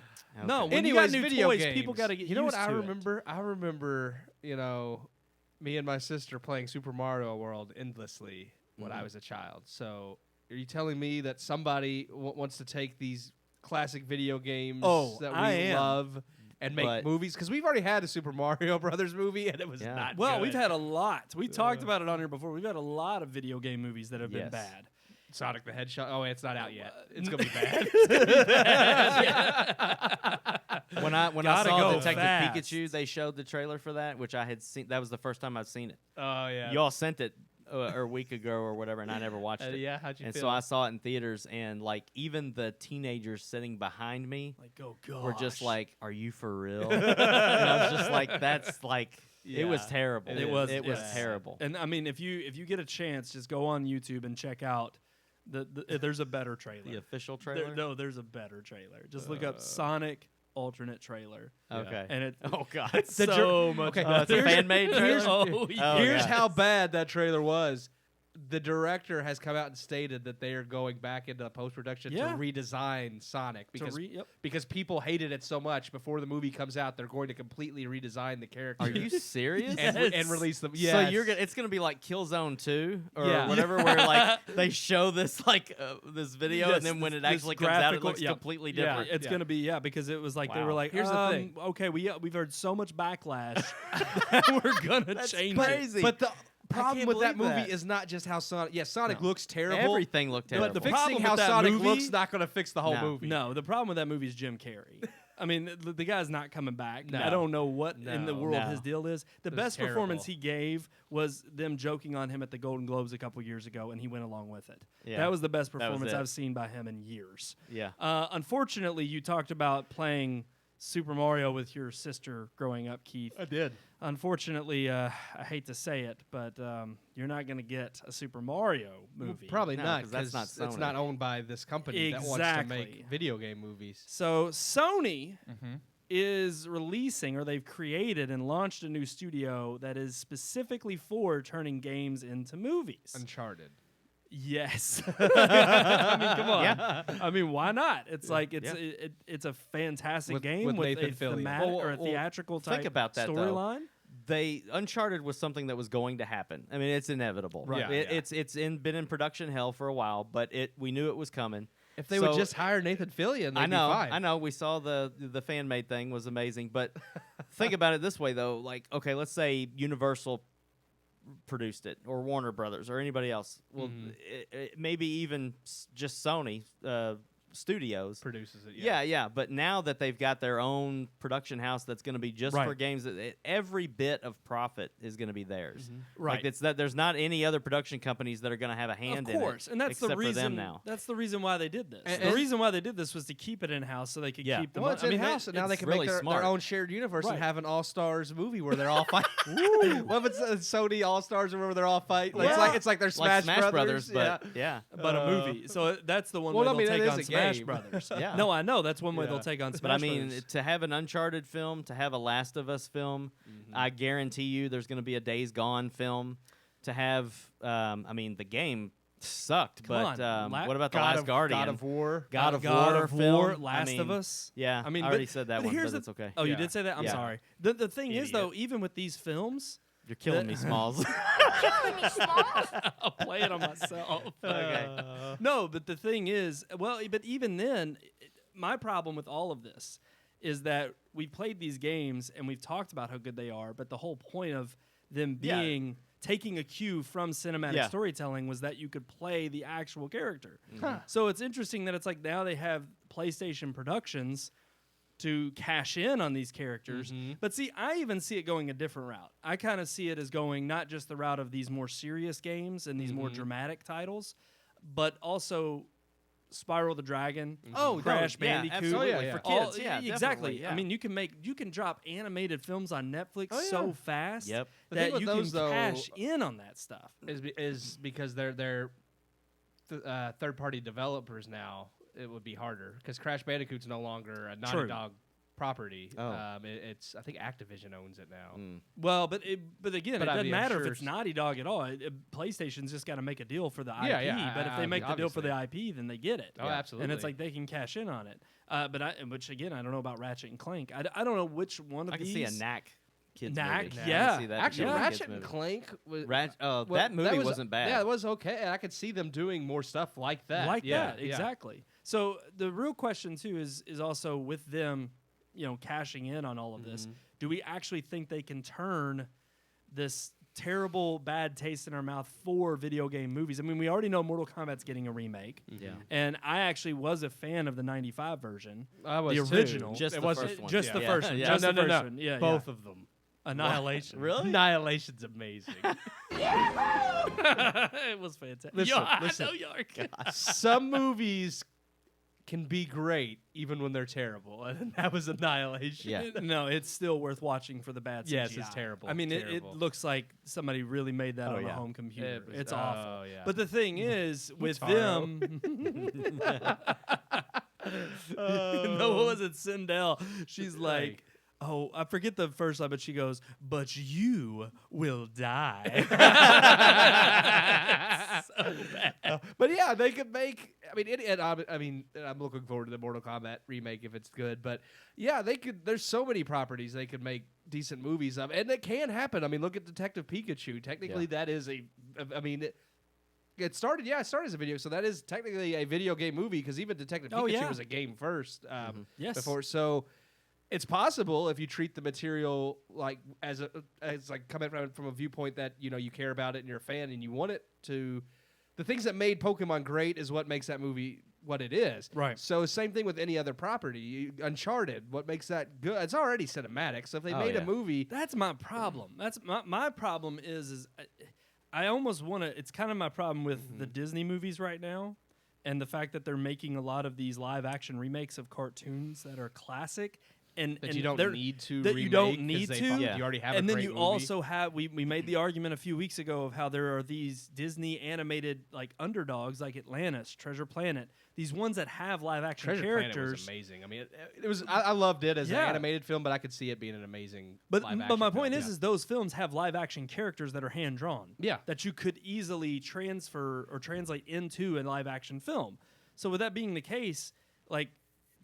No, Okay. when you got Anyways, new video toys, games. people got to get You know what used I to it. remember? I remember, me and my sister playing Super Mario World endlessly when I was a child. So, are you telling me that somebody wants to take these classic video games that I we am. love and make But- movies? Because we've already had a Super Mario Brothers movie, and it was Yeah. not Well, good. we've had a lot. We talked about it on here before. We've had a lot of video game movies that have been Yes. bad. Sonic the Hedgehog. Oh, it's not out yet. It's gonna be bad. When I Gotta saw go Detective fast. Pikachu, they showed the trailer for that, which I had seen. That was the first time I'd seen it. Oh yeah. Y'all sent it a week ago or whatever, and I never watched it. Yeah. How'd you And feel? so I saw it in theaters, and like even the teenagers sitting behind me Like, oh, gosh. were just like, "Are you for real?" And I was just like, "That's like." It was Yeah, terrible. It was It was terrible. And I mean, if you get a chance, just go on YouTube and check out there's a better trailer. The official There- trailer. no, there's a better trailer. Just look up Sonic alternate trailer, Okay. and it Oh God. it's so much okay, better. it's a fan-made trailer? Oh, yeah. Here's yeah. how bad that trailer was. The director has come out and stated that they are going back into post-production Yeah. to redesign Sonic because Yep. because people hated it so much. Before the movie comes out, they're going to completely redesign the character. Are you serious? and release them? So Yes. it's gonna be like Killzone 2 or Yeah. whatever, where like they show this this video, Yes, and then when it this actually comes out, it graphical- looks yeah. completely Yeah, different. it's gonna be because it was like they Wow. were like, Here's the thing. Okay, we've heard so much backlash, we're gonna That's change crazy. it. But the problem can't with that believe movie that. is not just how Sonic. Yeah, Sonic No. looks terrible. Everything looked terrible. But the Fixing problem how with that Sonic movie- looks not going to fix the whole No. movie. No, the problem with that movie is Jim Carrey. I mean, the guy's not coming back. No. I don't know what in the No. world No. his deal is. The was best performance terrible. he gave was them joking on him at the Golden Globes a couple years ago, and he went along with it. Yeah. That was the best was performance it. I've seen by him in years. yeah. Unfortunately, you talked about playing Super Mario with your sister growing up, Keith. I did. Unfortunately, I hate to say it, but you're not going to get a Super Mario movie. Probably No, not 'cause that's because not it's Sony. not owned by this company that wants to Exactly. make video game movies. So Sony is releasing, or they've created and launched a new studio that is specifically for turning games into movies. Uncharted. Yes. I mean, come on. Yeah. I mean, why not? It's like it's Yeah. it's a fantastic With game with Nathan a Fillion. thematic Well, or a well, theatrical think type about that, though. storyline. Uncharted was something that was going to happen. I mean, it's inevitable. Right. Yeah, yeah. It's been in production hell for a while, but we knew it was coming. If they would So- just hire Nathan Fillion, they'd I know, be fine. I know. We saw the fan made thing was amazing, but think about it this way though. Like, okay, let's say Universal produced it, or Warner Brothers, or anybody else. Well, maybe even just Sony Studios. Produces it. Yeah. But now that they've got their own production house that's going to be just for Right. games, every bit of profit is going to be theirs. Right. Like it's that there's not any other production companies that are going to have a hand in it. Of course, and that's the except reason. for them now. That's the reason why they did this. And- the reason why they did this was to keep it in house, so they could Yeah. keep the. Well, it's I mean, in-house, and now they it's can really make their smart. own shared universe Right. and have an All-Stars movie where they're all fighting. What if it's Sony All-Stars or where they're all fighting? Like, Yeah. it's like they're Like Smash Brothers, but yeah. but a movie. So that's the one Well, way I mean, they'll that take is on a Smash Smash game. Brothers. Yeah. No, I know that's one way Yeah. they'll take on Smash But I mean, Brothers. to have an Uncharted film, to have a Last of Us film, I guarantee you there's going to be a Days Gone film. To have, I mean, the game sucked, Come but on, what about the Last Guardian? God of War. God of God War of film? War, I Last of mean, Us. Yeah, I mean, I already said that one, here's but it's okay. Oh, you Yeah. did say that? I'm Yeah. sorry. The thing is, Idiot. though, even with these films, You're killing me, Smalls. Killing me, Smalls. I'll play it on myself. Okay. No, but the thing is, well, but even then, my problem with all of this is that we played these games and we've talked about how good they are, but the whole point of them Yeah. being taking a cue from cinematic Yeah. storytelling was that you could play the actual character. So it's interesting that it's like now they have PlayStation Productions to cash in on these characters. But see, I even see it going a different route. I kind of see it as going not just the route of these more serious games and these more dramatic titles, but also Spiral the Dragon, Crash Bandicoot, absolutely. Oh, yeah, For all- kids, yeah, exactly. definitely, I mean, you can drop animated films on Netflix Oh, yeah. so fast Yep. The thing that with you those, can though, cash in on that stuff. is because they're third-party developers now. It would be harder because Crash Bandicoot's no longer a Naughty True. Dog property. Oh. It's I think Activision owns it now. Well, but again, But it I doesn't mean, matter sure if it's Naughty Dog at all. PlayStation's just got to make a deal for the IP. yeah, But if they make the deal for the IP, then they get it. Oh, absolutely. And it's like they can cash in on it. Which again, I don't know about Ratchet and Clank. I don't know which one of I can these. see a Knack kids Knack, movie. yeah. I can see that Actually, being a kids Ratchet and movie. Clank was That movie wasn't bad. Yeah, it was okay. And I could see them doing more stuff like that. Like Yeah, that, exactly. So the real question too is also with them, cashing in on all of this. Do we actually think they can turn this terrible bad taste in our mouth for video game movies? I mean, we already know Mortal Kombat's getting a remake. Yeah. And I actually was a fan of the 95 version. I was The too. original. Just It the wasn't- first one. Just Yeah. the Yeah. first one. Yeah. Just no, the no, first no. one. Yeah, Both of them. Annihilation. Really? Annihilation's amazing. It was fantastic. Listen, I listen. know y'all. Some movies can be great even when they're terrible, and that was Annihilation. Yeah. No, it's still worth watching for the bad CGI. Yes, it's terrible. I mean, it Terrible. looks like somebody really made that Oh, on a yeah. home computer. It was- It's oh, awful. yeah. But the thing is, with Taro. them, no, what was it? Sindel. She's like, oh, I forget the first line, but she goes, "But you will die." So bad. But yeah, they could make. I mean, I'm looking forward to the Mortal Kombat remake if it's good. But yeah, they could. There's so many properties they could make decent movies of, and it can happen. I mean, look at Detective Pikachu. Technically, that is a. I mean. It started as a video, so that is technically a video game movie because even Detective Oh, Pikachu yeah. was a game first. Yes. Before, so it's possible if you treat the material like as like coming from a viewpoint that you care about it and you're a fan and you want it to. The things that made Pokemon great is what makes that movie what it is. Right. So same thing with any other property. Uncharted, what makes that good? It's already cinematic. So if they made yeah. a movie, That's my problem. That's my problem is I almost want to. It's kind of my problem with the Disney movies right now, and the fact that they're making a lot of these live action remakes of cartoons that are classic, and that and you don't they're- need to that remake you don't 'cause need they to. fucking- Yeah. You already have and a then great you movie. also have we made the argument a few weeks ago of how there are these Disney animated like underdogs like Atlantis, Treasure Planet, these ones that have live action Treasure characters. Planet was amazing. I mean, it was. I loved it as Yeah. an animated film, but I could see it being an amazing. But live-action my film. point Yeah. is those films have live action characters that are hand drawn. Yeah. That you could easily transfer or translate into a live action film. So with that being the case, like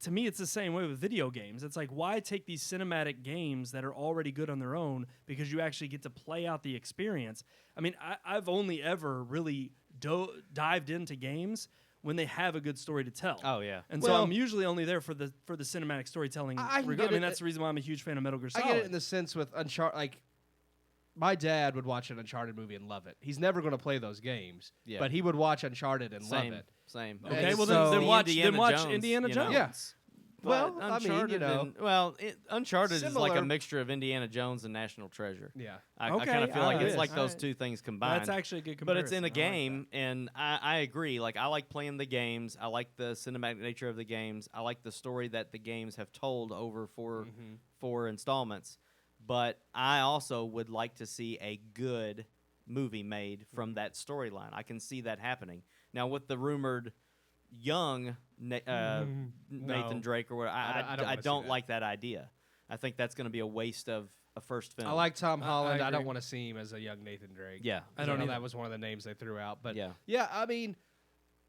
to me it's the same way with video games. It's like why take these cinematic games that are already good on their own because you actually get to play out the experience. I mean, I've only ever really dived into games when they have a good story to tell. Oh, yeah. And so Well- I'm usually only there for the cinematic storytelling. I can I get mean, it- that's the reason why I'm a huge fan of Metal Gear I Solid. get it in the sense with Uncharted. Like, my dad would watch an Uncharted movie and love it. He's never going to play those games, Yeah. but he would watch Uncharted and Same. love it. Same. Okay, And well so- then watch Indiana Indiana Jones, Jones. you know. Yeah. But Well, I mean, Uncharted Uncharted is like Similar- a mixture of Indiana Jones and National Treasure. Yeah. I Okay, kind of feel like alright, it's like those alright. two things combined. That's actually a good But comparison. it's in a I like game, and I agree. Like I like playing the games. I like the cinematic nature of the games. I like the story that the games have told over four installments. But I also would like to see a good movie made from that storyline. I can see that happening. Now with the rumored young Nathan Drake or whatever. I don't like that idea. I think that's going to be a waste of a first film. I like Tom Holland. I don't want to see him as a young Nathan Drake. Yeah, I don't know. That was one of the names they threw out. But yeah. I mean,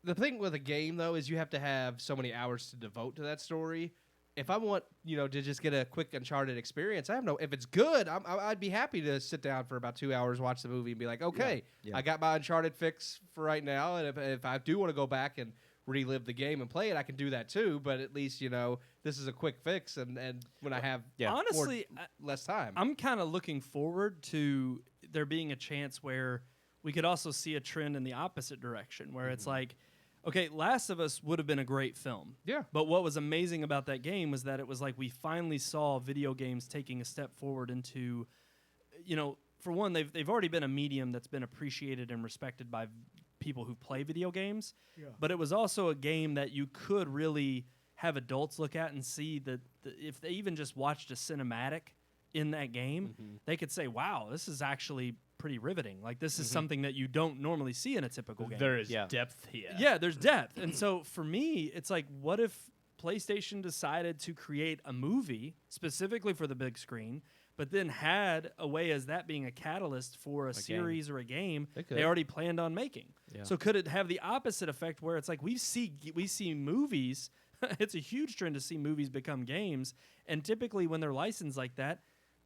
the thing with a game though is you have to have so many hours to devote to that story. If I want, to just get a quick Uncharted experience, if it's good, I'd be happy to sit down for about 2 hours, watch the movie, and be like, okay, I got my Uncharted fix for right now, and if I do want to go back and relive the game and play it, I can do that too. But at least this is a quick fix, and when I have honestly less time, I'm kind of looking forward to there being a chance where we could also see a trend in the opposite direction, where it's like, okay, Last of Us would have been a great film. Yeah. But what was amazing about that game was that it was like we finally saw video games taking a step forward into, for one, they've already been a medium that's been appreciated and respected by people who play video games. Yeah. But it was also a game that you could really have adults look at and see that if they even just watched a cinematic in that game, they could say, wow, this is actually pretty riveting. Like, this is something that you don't normally see in a typical game. There is depth here. Yeah, there's depth. And so for me, it's like, what if PlayStation decided to create a movie specifically for the big screen, but then had a way as that being a catalyst for a series or a game they already planned on making? Yeah. So could it have the opposite effect where it's like we see movies, it's a huge trend to see movies become games, and typically when they're licensed like that,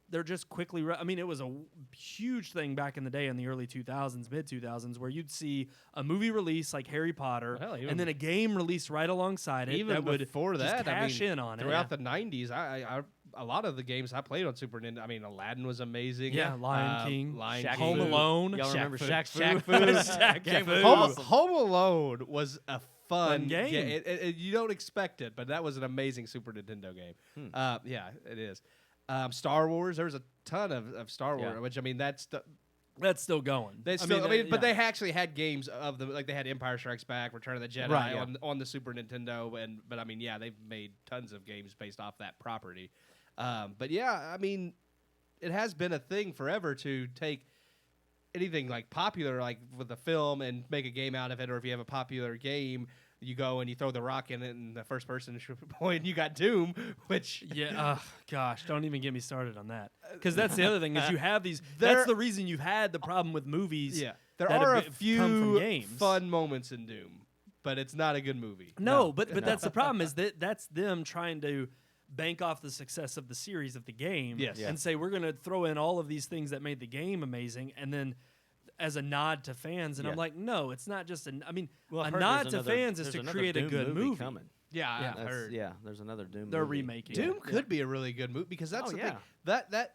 they're just quickly it was a huge thing back in the day in the early 2000s, mid 2000s, where you'd see a movie release like Harry Potter, and then a game released right alongside it. Even that would before that, cash in on throughout the 90s, a lot of the games I played on Super Nintendo, Aladdin was amazing. Yeah, Lion King, Home Alone. Y'all remember Shaq Fu? Shaq Fu. Home Alone was a fun game. You don't expect it, but that was an amazing Super Nintendo game. Yeah, it is. Star Wars, there was a ton of Star Wars, which that's still going. But they actually had games of them, like they had Empire Strikes Back, Return of the Jedi on the Super Nintendo, but they've made tons of games based off that property. But it has been a thing forever to take anything like popular, like with a film, and make a game out of it, or if you have a popular game, you go and you throw the rock in it, and the first person point, you got Doom, which gosh, don't even get me started on that, because that's the other thing is you have these. That's the reason you've had the problem with movies. Yeah, there are a few fun moments in Doom, but it's not a good movie. No, but that's the problem is that's them trying to bank off the success of the series of the game, and say we're going to throw in all of these things that made the game amazing, and then as a nod to fans, and I'm like, no, it's not just a nod to fans is to create a good movie. Coming. Yeah, I've heard. Yeah, there's another Doom. They're movie. remaking. Doom could be a really good movie because that's the thing.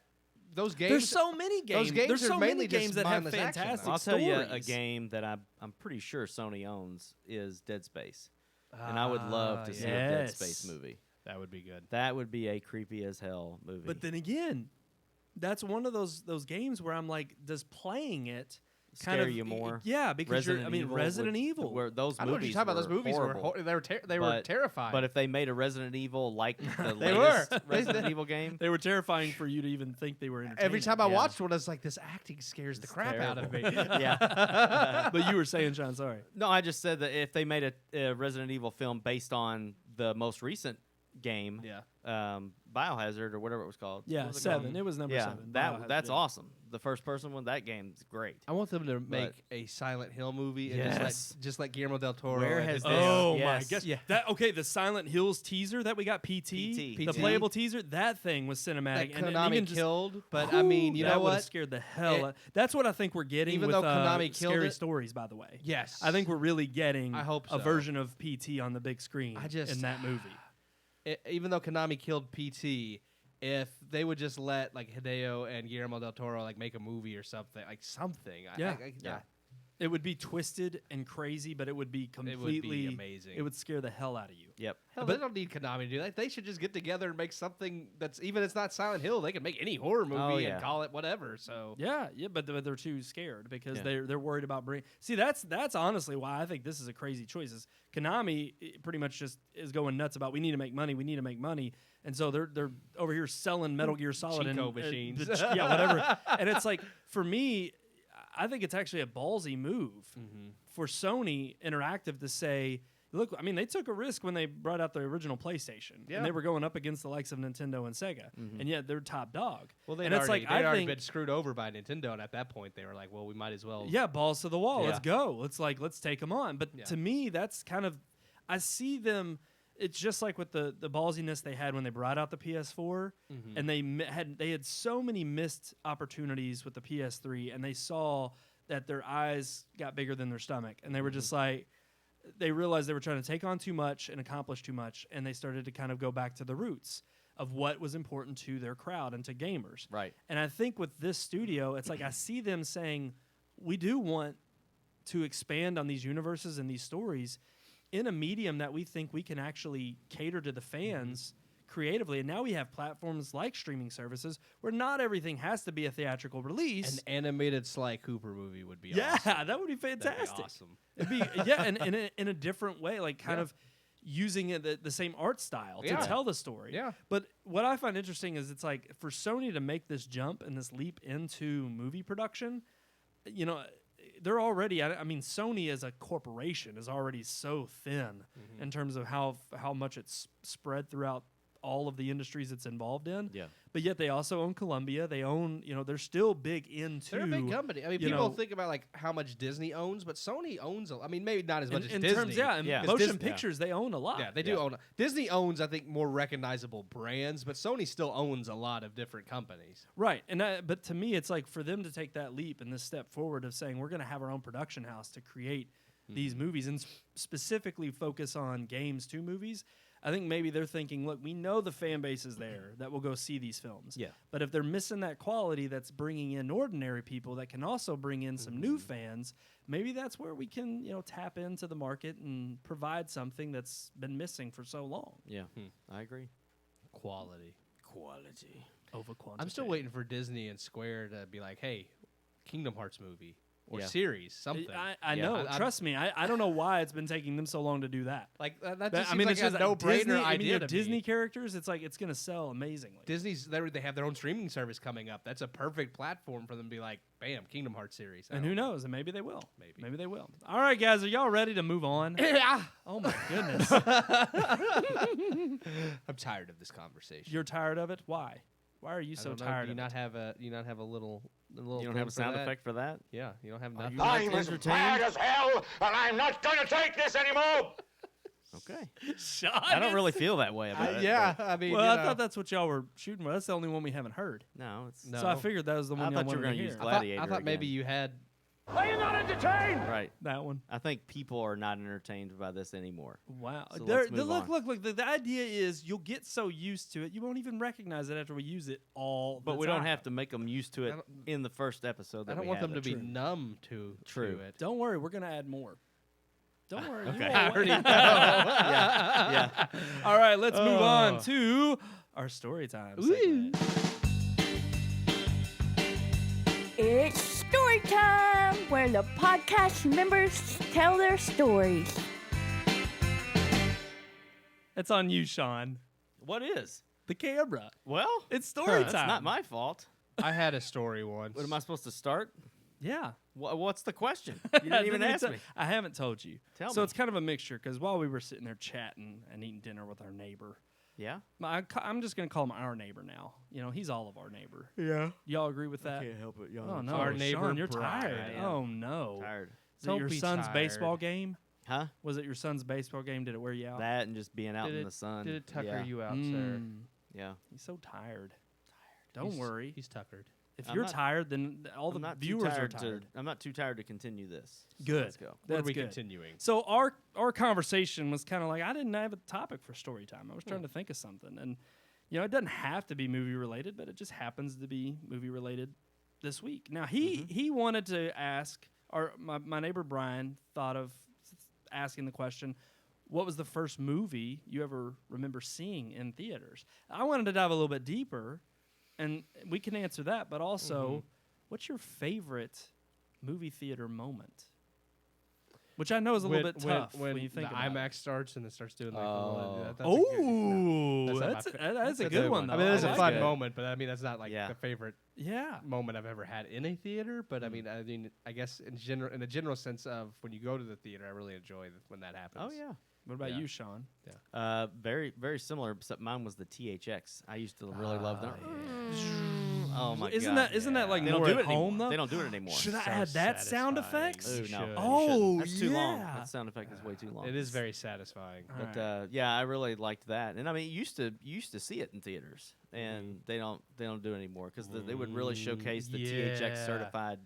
Those games. There's so many games. There's so many games that have fantastic I'll tell stories. you a game that I'm pretty sure Sony owns is Dead Space, and I would love to see a Dead Space movie. That would be good. That would be a creepy as hell movie. But then again, that's one of those games where I'm like, does playing it scare you more? Yeah, because Resident Evil. Where those I know what you're talking about. Those movies horrible. were terrifying. But if they made a Resident Evil like the They latest were. Resident Evil game, they were terrifying for you to even think they were entertaining. Every time I watched one, I was like, this acting scares the crap out of me. Yeah. But you were saying, Sean, sorry. No, I just said that if they made a Resident Evil film based on the most recent game, Biohazard or whatever it was called. Yeah, 7. It was number 7. That's awesome. The first person one, that game's great. I want them to make a Silent Hill movie and just let Guillermo del Toro. Where has this? Oh my gosh! Yeah. The Silent Hills teaser that we got, PT, the playable teaser, that thing was cinematic. That Konami killed, but you know that what? Scared the hell. That's what I think we're getting. Even with, though Konami killed Scary it, Stories, by the way. Yes, I think we're really getting. I hope a version of PT on the big screen in that movie. Even though Konami killed PT, if they would just let like Hideo and Guillermo del Toro like make a movie or something, It would be twisted and crazy, but it would be completely amazing. It would scare the hell out of you. Yep. Hell, they don't need Konami to do that. They should just get together and make something that's even if it's not Silent Hill. They can make any horror movie and call it whatever. So but they're too scared because they're worried about bringing. See, that's honestly why I think this is a crazy choice. Is Konami pretty much just is going nuts about we need to make money, and so they're over here selling Metal Gear Solid Chico machines, whatever. And it's like for me, I think it's actually a ballsy move for Sony Interactive to say, look, I mean, they took a risk when they brought out the original PlayStation, Yeah. and they were going up against the likes of Nintendo and Sega, and yet they're top dog. Well, they'd and it's already, like, they'd I already think, been screwed over by Nintendo, and at that point, they were like, well, we might as well. yeah, balls to the wall. Yeah. Let's go. Let's take them on. But Yeah. to me, that's kind of, I see them. It's just like with the ballsiness they had when they brought out the PS4, and they had so many missed opportunities with the PS3, and they saw that their eyes got bigger than their stomach, and they were just like, they realized they were trying to take on too much and accomplish too much, and they started to kind of go back to the roots of what was important to their crowd and to gamers. Right. And I think with this studio, it's like I see them saying, we do want to expand on these universes and these stories in a medium that we think we can actually cater to the fans creatively. And now we have platforms like streaming services where not everything has to be a theatrical release. An animated Sly Cooper movie would be Yeah, awesome. that would be That'd fantastic. be awesome. It'd be, yeah, and in a different way, like kind of using the same art style to tell the story. Yeah. But what I find interesting is it's like for Sony to make this jump and this leap into movie production, you know, they're already, I mean, Sony as a corporation is already so thin in terms of how much it's spread throughout all of the industries it's involved in. Yeah. But yet they also own Columbia. They own, you know, they're still big into. They're a big company. I mean, you people know, think about like how much Disney owns, but Sony owns. I mean, maybe not as much as in Disney. terms, yeah, in Yeah. motion Disney- pictures, they own a lot. Yeah, they do own. Disney owns, I think, more recognizable brands, but Sony still owns a lot of different companies. Right, and but to me, it's like for them to take that leap and this step forward of saying we're going to have our own production house to create these movies and specifically focus on games to movies. I think maybe they're thinking, look, we know the fan base is there that will go see these films. Yeah. But if they're missing that quality that's bringing in ordinary people that can also bring in some new fans, maybe that's where we can, you know, tap into the market and provide something that's been missing for so long. Yeah. I agree. Quality. Over quantity. I'm still waiting for Disney and Square to be like, hey, Kingdom Hearts movie or Yeah. series, something. I Yeah. know. I- Trust me. I don't know why it's been taking them so long to do that. Like that But, just I seems mean, like it's a just no-brainer Disney, I mean, you idea have to Disney me. characters. It's like it's going to sell amazingly. Disney's they have their own streaming service coming up. That's a perfect platform for them to be like, bam, Kingdom Hearts series. And who knows? And maybe they will. Maybe. Maybe they will. All right, guys, are y'all ready to move on? Yeah. Oh my goodness. I'm tired of this conversation. You're tired of it? Why? Why are you I so don't know, tired do you of not it? have a little You don't thing have a for sound that? effect for that? Yeah, you don't have Are nothing. you I'm as mad as hell, and I'm not going to take this anymore. Okay. Sean, I don't really feel that way about it. Yeah, I mean, Well, you I know. thought that's what y'all were shooting for. That's the only one we haven't heard. No, it's No. So I figured that was the I one y'all thought you were wanted to gonna use hear. Gladiator I thought maybe again. you had. Are you not entertained? right. That one. I think people are not entertained by this anymore. Wow. So let's move on. Look. The idea is you'll get so used to it, you won't even recognize it after we use it all But the we time. don't have to make them used to it in the first episode. That I don't we want them have to it. be numb to True. it. Don't worry, we're going to add more. Don't worry. Okay. I already know. Yeah. All right, let's move on Oh. to our story time segment. It's story time, where the podcast members tell their stories. It's on you, Sean. What is? The camera. Well, It's story that's time. not my fault. I had a story once. What am I supposed to start? Yeah. What's the question? You didn't even ask me. I haven't told you. Tell so me. it's kind of a mixture because while we were sitting there chatting and eating dinner with our neighbor, Yeah. I'm just going to call him our neighbor now. You know, he's all of our neighbor. Yeah. y'all agree with that? Can't help it. Oh, no. Our Sean, neighbor you're Brian. tired. I am. Oh, no. Tired. Is it Don't your be son's tired. baseball game? Huh? Was it your son's baseball game? Did it wear you out? That and just being out Did in it, the sun. Did it tucker yeah. you out, sir? Mm, Yeah. He's so tired. Don't He's- worry. He's tuckered. If I'm you're not- tired, then all the I'm not too viewers are tired tired. I'm not too tired to continue this. So Good. Let's go. What That's are we good. continuing? So our conversation was kind of like I didn't have a topic for story time. I was trying to think of something, and you know it doesn't have to be movie related, but it just happens to be movie related this week. Now he wanted to ask, or my neighbor Brian thought of asking the question, what was the first movie you ever remember seeing in theaters? I wanted to dive a little bit deeper, and we can answer that, but also, what's your favorite movie theater moment? Which I know is a little bit tough when you think the about IMAX it. starts and it starts doing like Oh. that's a good- Oh, That's not my that's a that's good a- one, though. I mean, that's a like fun it. moment, but I mean, that's not like Yeah. the favorite Yeah. moment I've ever had in a theater. But I mean, I guess in the general sense of when you go to the theater, I really enjoy when that happens. Oh yeah. What about you, Sean? Very, very similar, except mine was the THX. I used to really love them. Oh my Isn't god! that like They more don't do at it home anymore. though? They don't do it anymore. Should I So add that sound satisfying. effects? Ooh, no. should. Oh, That's too long. yeah. That sound effect is way too long. It is very satisfying. But yeah, I really liked that, and I mean, you used to see it in theaters, and they don't do it anymore because they would really showcase the THX certified.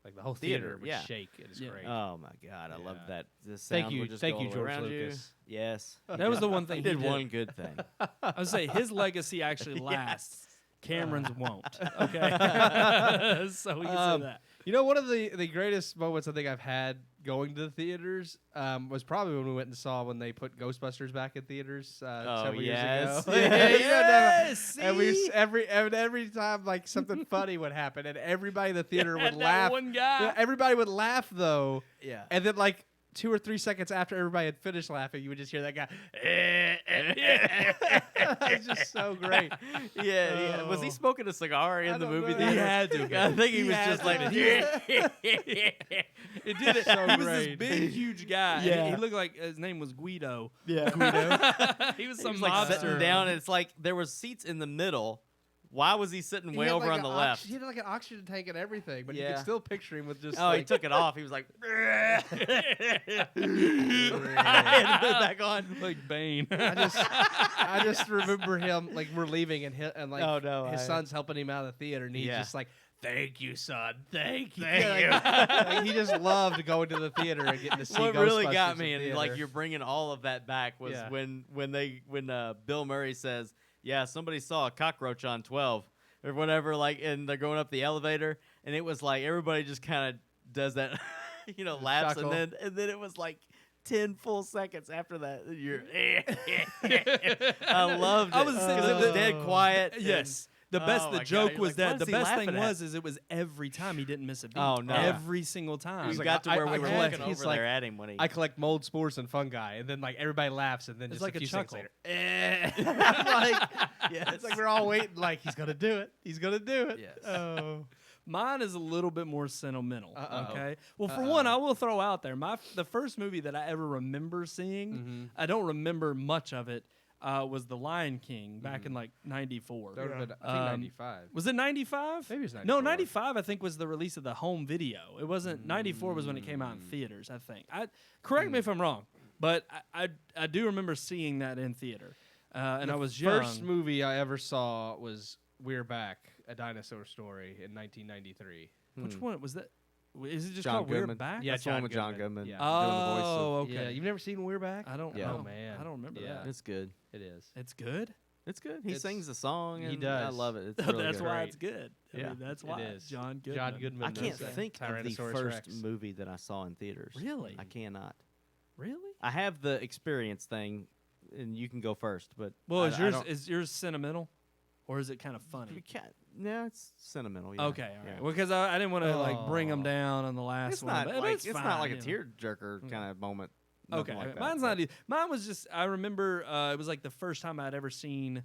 Like the whole Theater, theater would yeah. shake. It is great. Oh my god, I love that. The Thank sound you, would just thank go you, all the way George around Lucas. You. Yes, That was the one thing he he did did. one good thing. I would say his legacy actually lasts. Cameron's won't. Okay, so we can say that. You know, one of the greatest moments I think I've had going to the theaters was probably when we went and saw when they put Ghostbusters back in theaters several yes. years ago. Yes, And we see? every time like something funny would happen, and everybody in the theater would That laugh. one guy. Yeah, everybody would laugh though. Yeah. And then like 2 or 3 seconds after everybody had finished laughing, you would just hear that guy. It's just so great. Yeah. Was he smoking a cigar in the don't movie know. theater? He had to. I think he was had just to. like. It did it. So He was great. this big, huge guy. Yeah. And he looked like his name was Guido. Yeah. He was He some was like mobster. sitting down, and it's like there was seats in the middle. Why was he sitting way over on the left? He had like an oxygen tank and everything, but you Yeah. could still picture him with just. Oh, like, he took it off. He was like, I had to put it back on. like Bane. I just remember him like we're leaving and like Oh, no, his I- son's helping him out of the theater and he's Yeah. just like, "Thank you, son. Thank you." Thank Like, he just loved going to the theater and getting to see. What really Ghostbusters got in me, and theater. like you're bringing all of that back, was Yeah. when Bill Murray says, "Yeah, somebody saw a cockroach on 12 or whatever," like, and they're going up the elevator, and it was like everybody just kind of does that, laughs, chuckle. and then it was like 10 full seconds after that. You're, I loved it. I was because sitting- it was dead quiet. and- Yes. The Oh best, my the God, joke you're was like, that what the is he best laughing thing at? was it was every time he didn't miss a beat. Oh, no. Every single time. we He's like, got to where I we were collect- looking he's over like, there at him when he. I collect mold, spores, and fungi, and then like everybody laughs, and then It's just like a a few seconds chuckle. later, like, yes. it's like we're all waiting, like he's gonna do it. He's gonna do it. Yes. Oh. Mine is a little bit more sentimental. Uh-oh. Okay. Well, for one, I will throw out there the first movie that I ever remember seeing. I don't remember much of it. Was The Lion King back in like '94. That would have been, I think, 95. Was it 95? Maybe it was No, 94. 95 I think was the release of the home video. It wasn't 94 was when it came out in theaters, I think. Correct me if I'm wrong, but I do remember seeing that in theater. And I was young. First movie I ever saw was We're Back, A Dinosaur Story in 1993. Which one was that? Is it just John called Goodman. We're Back? Yeah, That's the one John with John Goodman. Goodman Yeah. doing the voice of. Oh, okay. Yeah, you've never seen We're Back? I don't Yeah. know. Oh, man. I don't remember Yeah. that. It's good. It is. It's good? It's good. He It's- sings the song. he And does. I love it. It's really That's good. why Great. it's good. I Yeah. mean, that's It why. is. John Goodman. John Goodman. I can't does think of the Tyrannosaurus first Rex. movie that I saw in theaters. Really? I cannot. Really? I have the experience thing, and you can go first. But Well, I is yours sentimental, or is it kind of funny? You can't. Yeah, it's sentimental. Yeah. Okay, all right. Yeah. Well, because I didn't want to like bring them Oh. down on the last It's one. not but like it's not fine, like a you know. tearjerker kind of moment. Okay, Nothing like that. mine's not. Mine was just. I remember it was like the first time I'd ever seen.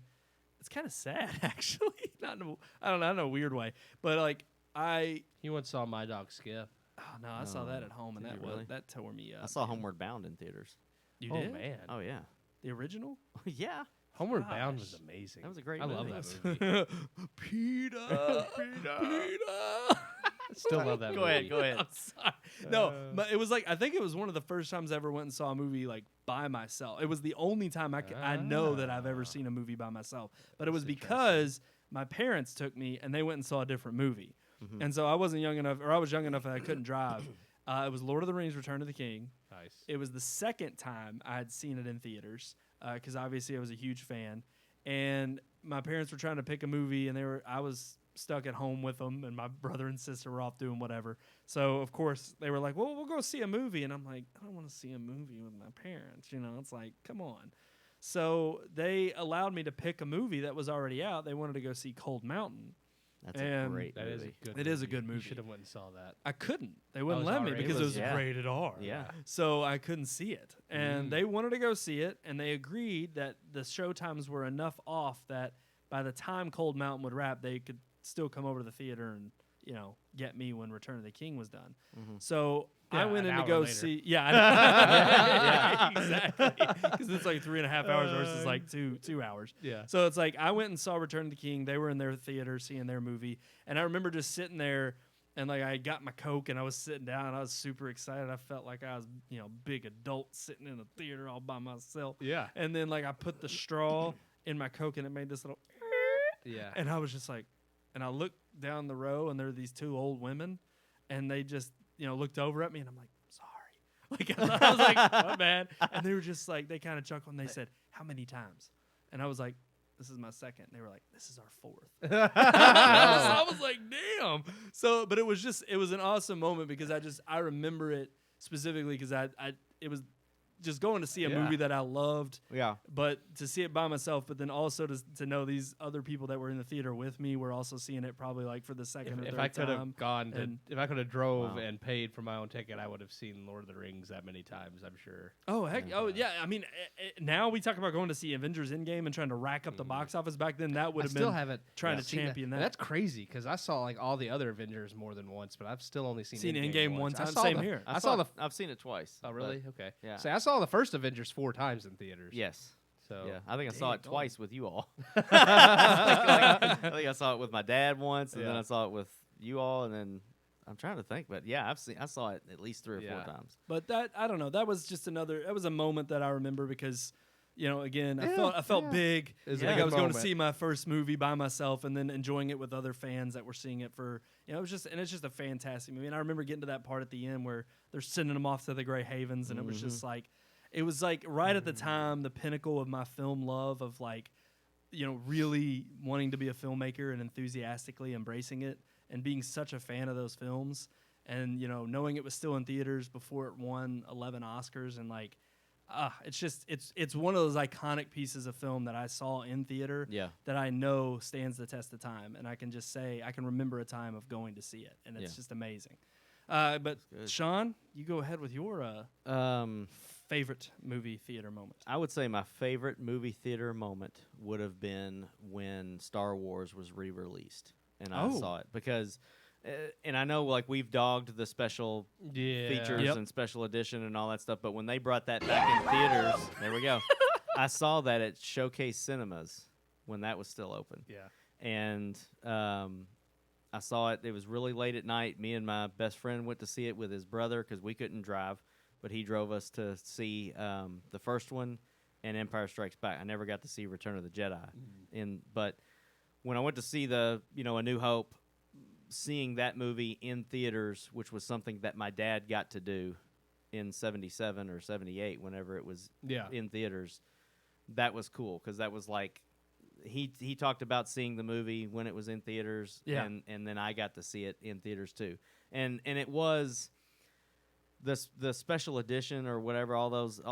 It's kind of sad, actually. Not in a weird way, but like He once saw My Dog Skip. Oh no, I saw that at home, and did that you really? that tore me up. I saw Homeward Bound in theaters. You Oh, did? man. Oh yeah. The original? yeah. Homeward Bound was amazing. That was a great I love movie. that movie. Peter. Peter. Still love that Go movie. ahead. Go ahead. I'm sorry. No, but it was like I think it was one of the first times I ever went and saw a movie like by myself. It was the only time I know that I've ever seen a movie by myself. But it was because my parents took me and they went and saw a different movie. And so I wasn't young enough, or I was young enough that I couldn't drive. It was Lord of the Rings: Return of the King. Nice. It was the second time I had seen it in theaters because obviously I was a huge fan. And my parents were trying to pick a movie, and I was stuck at home with them, and my brother and sister were off doing whatever. So of course they were like, "Well, we'll go see a movie," and I'm like, "I don't want to see a movie with my parents." It's like, come on. So they allowed me to pick a movie that was already out. They wanted to go see Cold Mountain. That's a And great That movie. is a good. It is a good movie. You should have went and saw that. I couldn't. They wouldn't it was let me R-rated? because it was Yeah. rated R. Yeah. So I couldn't see it. And they wanted to go see it, and they agreed that the showtimes were enough off that by the time Cold Mountain would wrap, they could still come over to the theater and, get me when Return of the King was done. So I went an in to hour go later. see. Yeah, I know. Exactly. Because it's like 3.5 hours versus like 2 hours. Yeah. So it's like I went and saw Return of the King. They were in their theater seeing their movie, and I remember just sitting there. And like I got my Coke and I was sitting down and I was super excited. I felt like I was, big adult sitting in a theater all by myself. Yeah. And then like I put the straw in my Coke and it made this little Yeah. and I was just like, and I looked down the row and there were these 2 old women and they just, looked over at me and I'm like, sorry. Like I was like, my bad. And they were just like, they kind of chuckled and they said, how many times? And I was like, this is my second. They were like, this is our 4th. I was like, damn. So, but it was an awesome moment because I remember it specifically because it was just going to see a movie that I loved. Yeah. But to see it by myself, but then also to know these other people that were in the theater with me were also seeing it probably like for the second or third If I could time. have gone to, And- if I could have drove and paid for my own ticket, I would have seen Lord of the Rings that many times. I'm sure. Oh heck! Oh yeah! I mean, now we talk about going to see Avengers Endgame and trying to rack up the box office. Back then, that would I have still been haven't trying to seen champion that. That's crazy because I saw like all the other Avengers more than once, but I've still only seen Endgame one I time. saw Same the- here. I saw the. I've seen it twice. Oh really? Okay. Yeah. See, I saw the first Avengers 4 times in theaters. Yes. So Yeah, I think I saw it Dang, twice with you all. I think I saw it with my dad once, and then Yeah. I saw it with you all, and then I'm trying to think, but yeah, I saw it at least 3 or 4 times. But I don't know. That was just that was a moment that I remember because, again, I felt big. It was a Like good I was going to moment. see my first movie by myself and then enjoying it with other fans that were seeing it for, it's just a fantastic movie. And I remember getting to that part at the end where they're sending them off to the Grey Havens, and it was just like, it was like right at the time, the pinnacle of my film love of like, really wanting to be a filmmaker and enthusiastically embracing it and being such a fan of those films and, knowing it was still in theaters before it won 11 Oscars and like, it's one of those iconic pieces of film that I saw in theater that I know stands the test of time. And I can just say, I can remember a time of going to see it and it's just amazing. But Sean, you go ahead with your favorite movie theater moment. I would say my favorite movie theater moment would have been when Star Wars was re-released, and I saw it because, and I know like we've dogged the special features and special edition and all that stuff, but when they brought that back in theaters, there we go. I saw that at Showcase Cinemas when that was still open. Yeah. And I saw it. It was really late at night. Me and my best friend went to see it with his brother because we couldn't drive. But he drove us to see the first one and Empire Strikes Back. I never got to see Return of the Jedi. But when I went to see A New Hope, seeing that movie in theaters, which was something that my dad got to do in 77 or 78, whenever it was in theaters, that was cool because that was like he talked about seeing the movie when it was in theaters, and then I got to see it in theaters too. And it was the special edition or whatever, all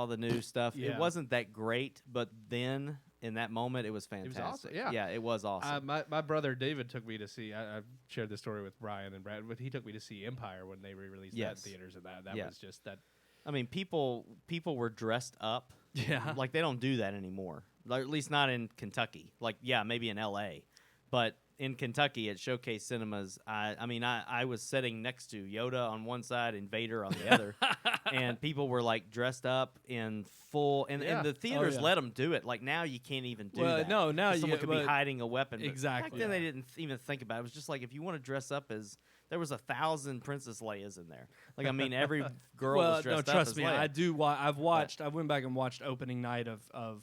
the new stuff. It wasn't that great, but then in that moment, it was fantastic. It was awesome. Yeah, it was awesome. My brother David took me to see. I've shared this story with Brian and Brad, but he took me to see Empire when they re-released that in theaters, and that was just that. I mean, people were dressed up. Yeah, like they don't do that anymore. Like, at least not in Kentucky. Like, maybe in L.A., but in Kentucky at Showcase Cinemas, I was sitting next to Yoda on one side and Vader on the other, and people were like dressed up in full, and the theaters let them do it. Like now you can't even do that. No, now someone could be hiding a weapon. But exactly. back then they didn't even think about it. It was just like if you want to dress up as. There was 1,000 Princess Leias in there. Like I mean, every girl was dressed up trust as me, Leia. I do. I've watched. I went back and watched opening night of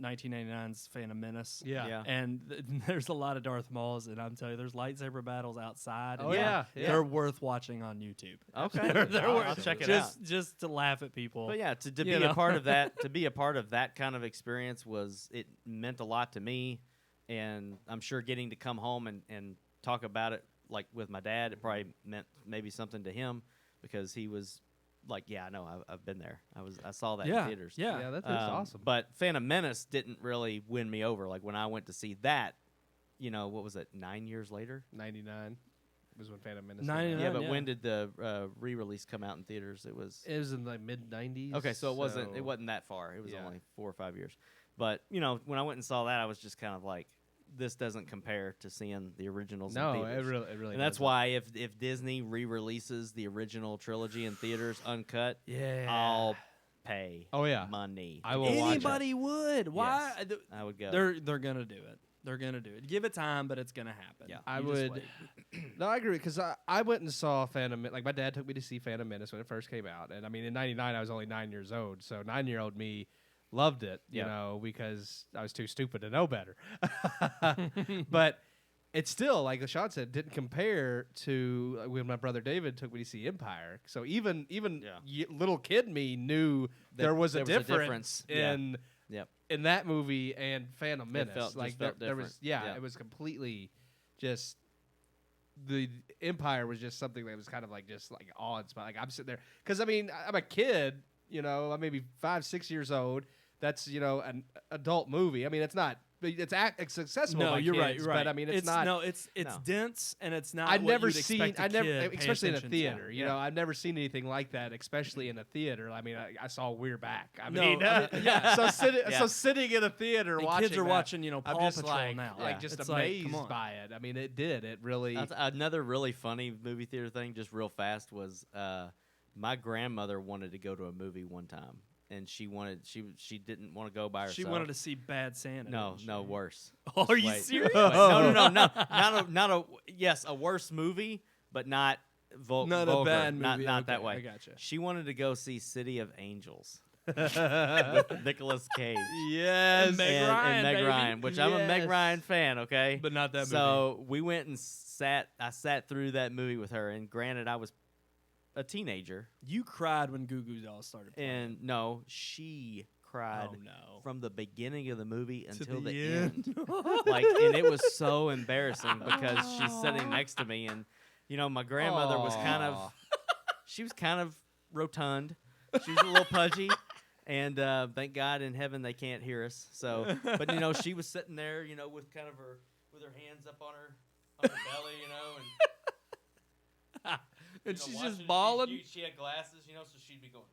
1989's Phantom Menace. Yeah. And there's a lot of Darth Mauls, and I'm telling you, there's lightsaber battles outside. Oh, and yeah. They're worth watching on YouTube. Okay, they're I'll worth check it out. Just to laugh at people. But yeah, to be a part of that, to be a part of that kind of experience it meant a lot to me, and I'm sure getting to come home and talk about it like with my dad, it probably meant maybe something to him because he was like, yeah, no, I've been there. I saw that in theaters. Yeah, that's awesome. But Phantom Menace didn't really win me over. Like when I went to see that, what was it? 9 years later. 99 was when Phantom Menace. 99. Yeah, but when did the re-release come out in theaters? It was in the mid 90s. okay, so it wasn't that far. It was only 4 or 5 years. But when I went and saw that, I was just kind of like, this doesn't compare to seeing the originals. No, in theaters. it really. And that's doesn't. why if Disney re-releases the original trilogy in theaters uncut, I'll pay. Oh, yeah. Money. I will watch it. Anybody would. Why? Yes, I would go. They're gonna do it. They're gonna do it. Give it time, but it's gonna happen. Yeah. I You just would. wait. No, I agree because I went and saw Phantom. Like my dad took me to see Phantom Menace when it first came out, and I mean in '99 I was only 9 years old, so 9-year-old me loved it, you know, because I was too stupid to know better. But it's still, like Sean said, didn't compare to when my brother David took me to see Empire. So even little kid me knew there was a difference in in that movie and Phantom Menace. There was it was completely just the Empire was just something that was kind of like just like awe-inspiring. Like I'm sitting there because I mean I'm a kid, you know, I'm maybe 5-6 years old. That's, you know, an adult movie. I mean, it's not. It's accessible. No, by you're kids, right. But I mean, it's not. No, it's dense and it's not. I've what never you'd seen. expect a kid pay especially in a attention theater. to. You know, I've never seen anything like that, especially in a theater. I mean, I saw We're Back. I No, mean, I mean, so sitting in a theater And watching kids are that, watching, you know, I'm Paw just Patrol like, now. like just It's like, amazed come on. by it. I mean, it did. It really. That's another really funny movie theater thing, just real fast, was my grandmother wanted to go to a movie one time, and she didn't want to go by herself. She wanted to see Bad Santa. No, didn't no, she? worse. Oh, are you Wait. serious? No, not a. Yes, a worse movie, but not Not a vulgar. bad movie. Not that Okay, way. I gotcha. She wanted to go see City of Angels with Nicolas Cage. Yes, and Meg Ryan, which I'm a Meg Ryan fan, okay? But not that movie. So we went and I sat through that movie with her, and granted, I was a teenager. You cried when Goo Goo Dolls started playing. And no, she cried Oh, no. from the beginning of the movie until the the end. Like, and it was so embarrassing because she's sitting next to me, and you know, my grandmother was she was kind of rotund. She was a little pudgy, and thank God in heaven they can't hear us. So, but you know, she was sitting there, you know, with kind of with her hands up on her belly, you know, and And you know, she's watching just it. bawling. She had glasses, you know, so she'd be going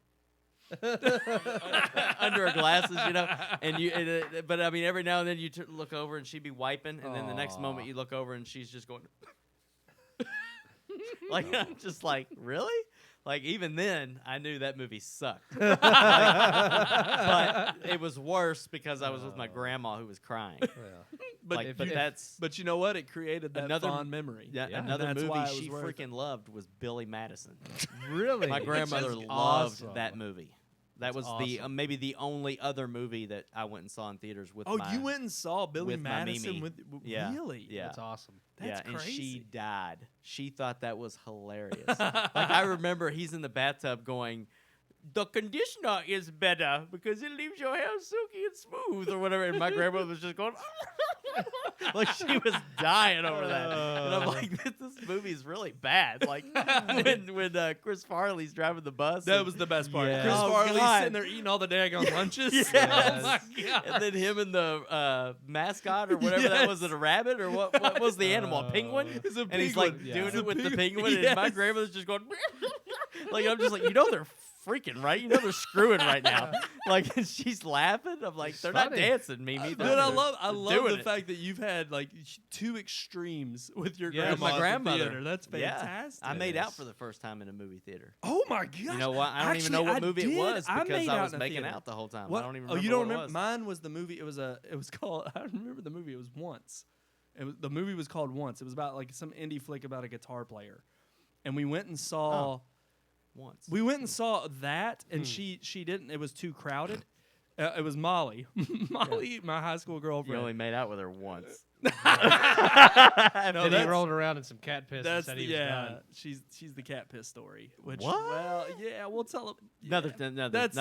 under her glasses, you know. And but I mean, every now and then you look over and she'd be wiping, and then the next moment you look over and she's just going, like, I'm just like, really? Like, even then, I knew that movie sucked. But it was worse because I was with my grandma who was crying. But That's But you know what? It created that Another- fond memory. another That's movie why it she was worth freaking loved was Billy Madison. really. My grandmother Which is loved awesome. that movie. That was the maybe the only other movie that I went and saw in theaters with. Oh, you went and saw Billy with my Madison Mimi. with Yeah. Really? Yeah. That's awesome. That's and she crazy. died. She thought that was hilarious. Like, I remember he's in the bathtub going, "The conditioner is better because it leaves your hair silky and smooth," or whatever. And my grandmother was just going, like, she was dying over that. And I'm like, this movie is really bad. Like, when Chris Farley's driving the bus. That was the best part. Yes. Chris Oh, Farley's God. sitting there eating all the daggone lunches. Yes. Oh my God. And then him and the mascot or whatever that was, it a rabbit or what was the animal? A penguin? It's a And he's like penguin. doing It's a it with the penguin. penguin, and my grandmother's just going, like, I'm just like, you know, they're freaking right. You know, they're screwing right now. Like, and she's laughing. I'm like, they're not funny. dancing, Mimi. Dude, They're I love doing the it. fact that you've had like two extremes with your Yeah, grandma. my at the grandmother. theater. That's Yeah. fantastic. I made out for the first time in a movie theater. Oh my gosh! You know what? I don't even know what movie it was because I was making out the whole time. I don't even remember you don't what remember? it was. Mine was the movie. It was called. I remember the movie. It was Once. The movie was called Once. It was about like some indie flick about a guitar player, and we went and saw. Once. We went and saw that, and she didn't. It was too crowded. It was Molly. Molly, my high school You girlfriend. only made out with her once. No, Then he that's- rolled around in some cat piss and That's said he was done. she's the cat piss story. Which What? well, yeah, we'll tell it. Another story That's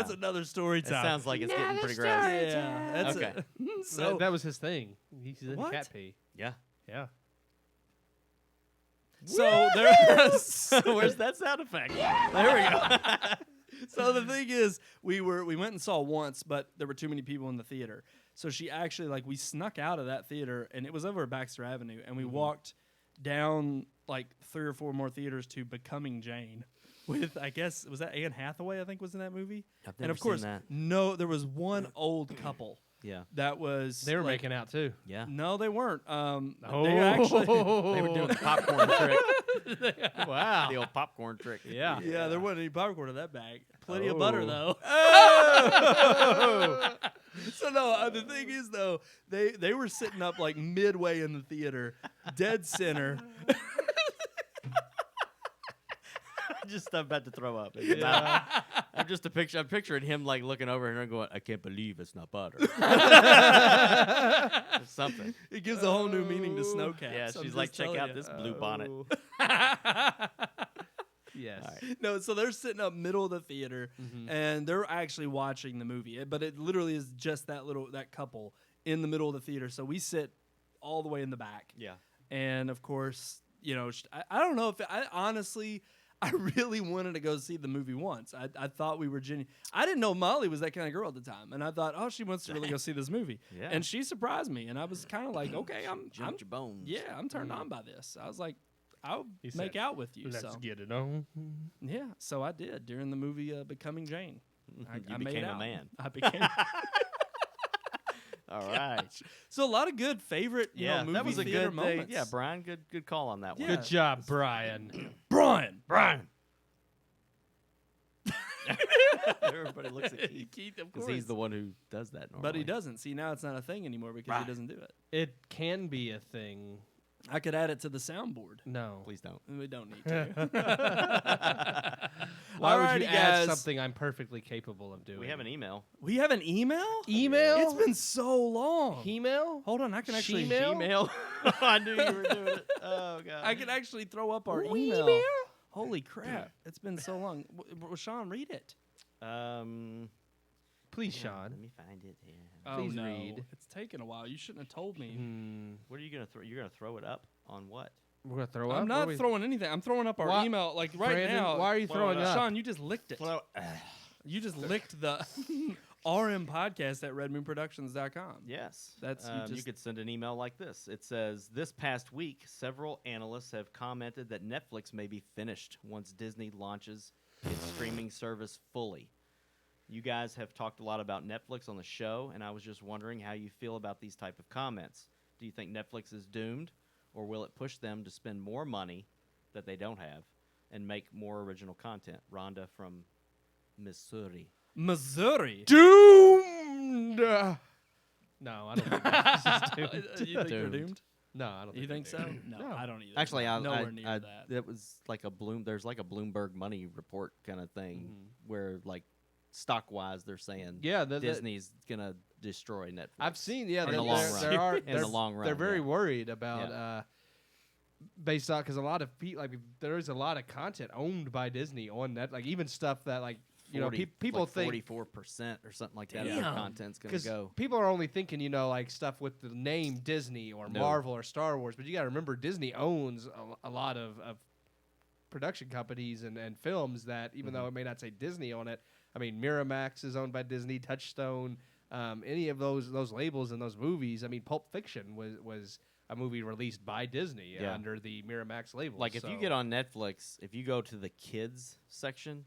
time. another story It time. sounds like it's getting pretty gross. yeah, that's Okay. it. So So that was his thing. He's in What? cat pee. Yeah. Yeah. so there's Where's that sound effect? There we go. so the thing is, we went and saw Once, but there were too many people in the theater. So she actually we snuck out of that theater, and it was over at Baxter Avenue, and we walked down like 3 or 4 more theaters to Becoming Jane. With I guess was that Anne Hathaway? I think was in that movie. I've and never of course, seen that. no, there was one old couple Yeah. That was They were making out too. Yeah. No, they weren't. They They were doing the popcorn trick. Wow. The old popcorn trick. Yeah. Yeah, there wasn't any popcorn in that bag. Plenty of butter though. So no, the thing is though, they were sitting up like midway in the theater, dead center. Just about to throw up. Yeah. I'm picturing him like looking over and going, I can't believe it's not butter. Or something. It gives a whole new meaning to snow caps. Yeah, I'm she's like, just check telling out ya. this blue bonnet. Yes. No, so they're sitting up middle of the theater and they're actually watching the movie, but it literally is just that couple in the middle of the theater. So we sit all the way in the back. Yeah. And of course, you know, I don't know if I really wanted to go see the movie once. I thought we were genuine. I didn't know Molly was that kind of girl at the time, and I thought, oh, she wants to really go see this movie. Yeah. And she surprised me, and I was kind of like, okay, I'm Jumped your bones. yeah, I'm turned on by this. I was like, I'll He make said, out with you. Let's So get it on. yeah, so I did during the movie Becoming Jane. I made became a out. man. I became. All right. So a lot of good favorite, Yeah, movie that was a theater good moments. thing. Yeah, Brian, good call on that one. Yeah. Good job, Brian. Brian. Everybody looks at Keith. Keith, of Because course. he's the one who does that normally. But he doesn't. See, now it's not a thing anymore because he doesn't do it. It can be a thing. I could add it to the soundboard. No. Please don't. We don't need to. Why would Alrighty, you add guys. something I'm perfectly capable of doing? We have an email. We have an email? email. It's been so long. email. Hold on, I can actually She-mail? Email. I knew you were doing it. Oh, God. I can actually throw up our Email? email. Holy crap. It's been so long. Sean, read it. Please, yeah, Sean. Let me find it here. Please no. read. It's taken a while. You shouldn't have told me. What are you going to throw? You're going to throw it up on what? We're gonna throw up. I'm not throwing anything. I'm throwing up our Why- email like right Brandon, now. why are you throwing up? Sean, you just licked it. You just licked the RMPodcast at redmoonproductions.com. Yes. That's- you you just- could send an email like this. It says, this past week, several analysts have commented that Netflix may be finished once Disney launches its streaming service fully. You guys have talked a lot about Netflix on the show, and I was just wondering how you feel about these type of comments. Do you think Netflix is doomed, or will it push them to spend more money that they don't have and make more original content? Rhonda from Missouri. Missouri. Doomed. No, I don't think that's doomed. You think they're Doomed. doomed? No, I don't. You think so? No, No. I don't either. Actually, nowhere near that. That was like there's like a Bloomberg money report kind of thing where like stock wise they're saying Yeah, Disney's gonna destroy Netflix. I've seen. Yeah, In the there- long there- run. there are In the long run, They're very yeah. worried about based on because a lot of people like there is a lot of content owned by Disney on that. Like even stuff that like people think 44% or something like that of their Damn. content's gonna because go. people are only thinking like stuff with the name Disney or No. Marvel or Star Wars, but you got to remember Disney owns a lot of production companies and films that even though it may not say Disney on it, I mean Miramax is owned by Disney, Touchstone, any of those labels and those movies. I mean Pulp Fiction was a movie released by Disney Yeah. under the Miramax label. Like if you get on Netflix, if you go to the kids section,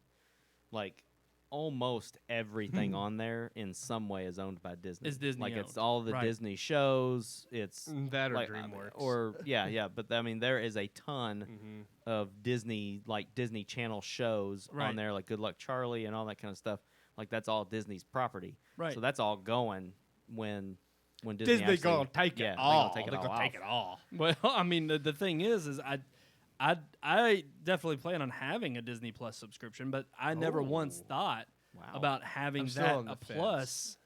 like almost everything on there in some way is owned by Disney. Is Disney like it's owned. all the Right. Disney shows. It's that or like, DreamWorks or yeah, but I mean there is a ton of Disney Channel shows Right. on there, like Good Luck Charlie and all that kind of stuff. Like that's all Disney's property. Right. So that's all going when Disney Disney actually, gonna take yeah, it they all. gonna take it They're all gonna take off. it all. Well, I mean, the thing is I definitely plan on having a Disney Plus subscription, but I never once thought Wow. about having I'm still that on the a fence.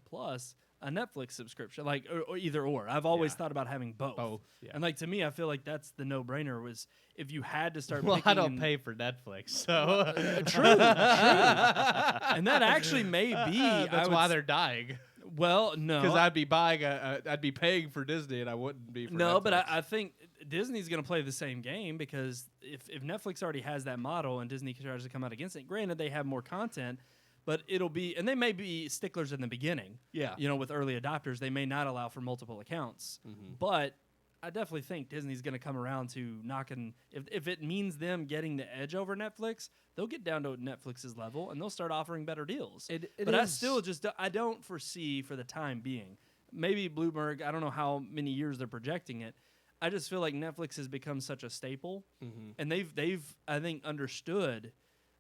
plus a Netflix subscription, like or either or. I've always thought about having both. Both, yeah. And like to me, I feel like that's the no-brainer. Was if you had to start. Well, picking I don't and- pay for Netflix, so True, and that actually may be. that's why they're dying. Well, no, Because I'd be buying I'd be paying for Disney, and I wouldn't be for no, Netflix. but I think Disney's going to play the same game because if Netflix already has that model and Disney tries to come out against it, granted they have more content, but it'll be, and they may be sticklers in the beginning. Yeah. You know, with early adopters, they may not allow for multiple accounts, but I definitely think Disney's going to come around to knocking. If it means them getting the edge over Netflix, they'll get down to Netflix's level and they'll start offering better deals. But I still I don't foresee for the time being. Maybe Bloomberg. I don't know how many years they're projecting it. I just feel like Netflix has become such a staple, and they've I think understood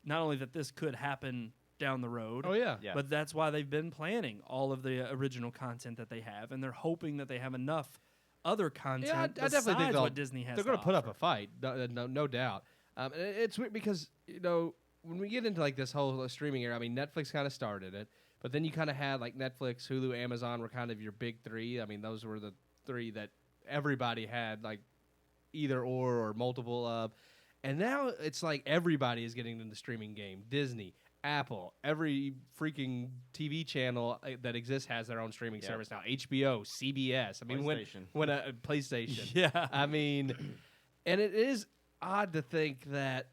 not only that this could happen down the road. Oh yeah. But that's why they've been planning all of the original content that they have, and they're hoping that they have enough other content I besides definitely think what Disney has. They're going to put up a fight, no doubt. And it's weird because when we get into like this whole streaming era, I mean Netflix kind of started it, but then you kind of had like Netflix, Hulu, Amazon were kind of your big three. I mean those were the three that everybody had like either or multiple of, and now it's like everybody is getting in the streaming game. Disney, Apple, every freaking TV channel that exists has their own streaming service now. HBO, CBS. I mean, when a PlayStation. Yeah. I mean, and it is odd to think that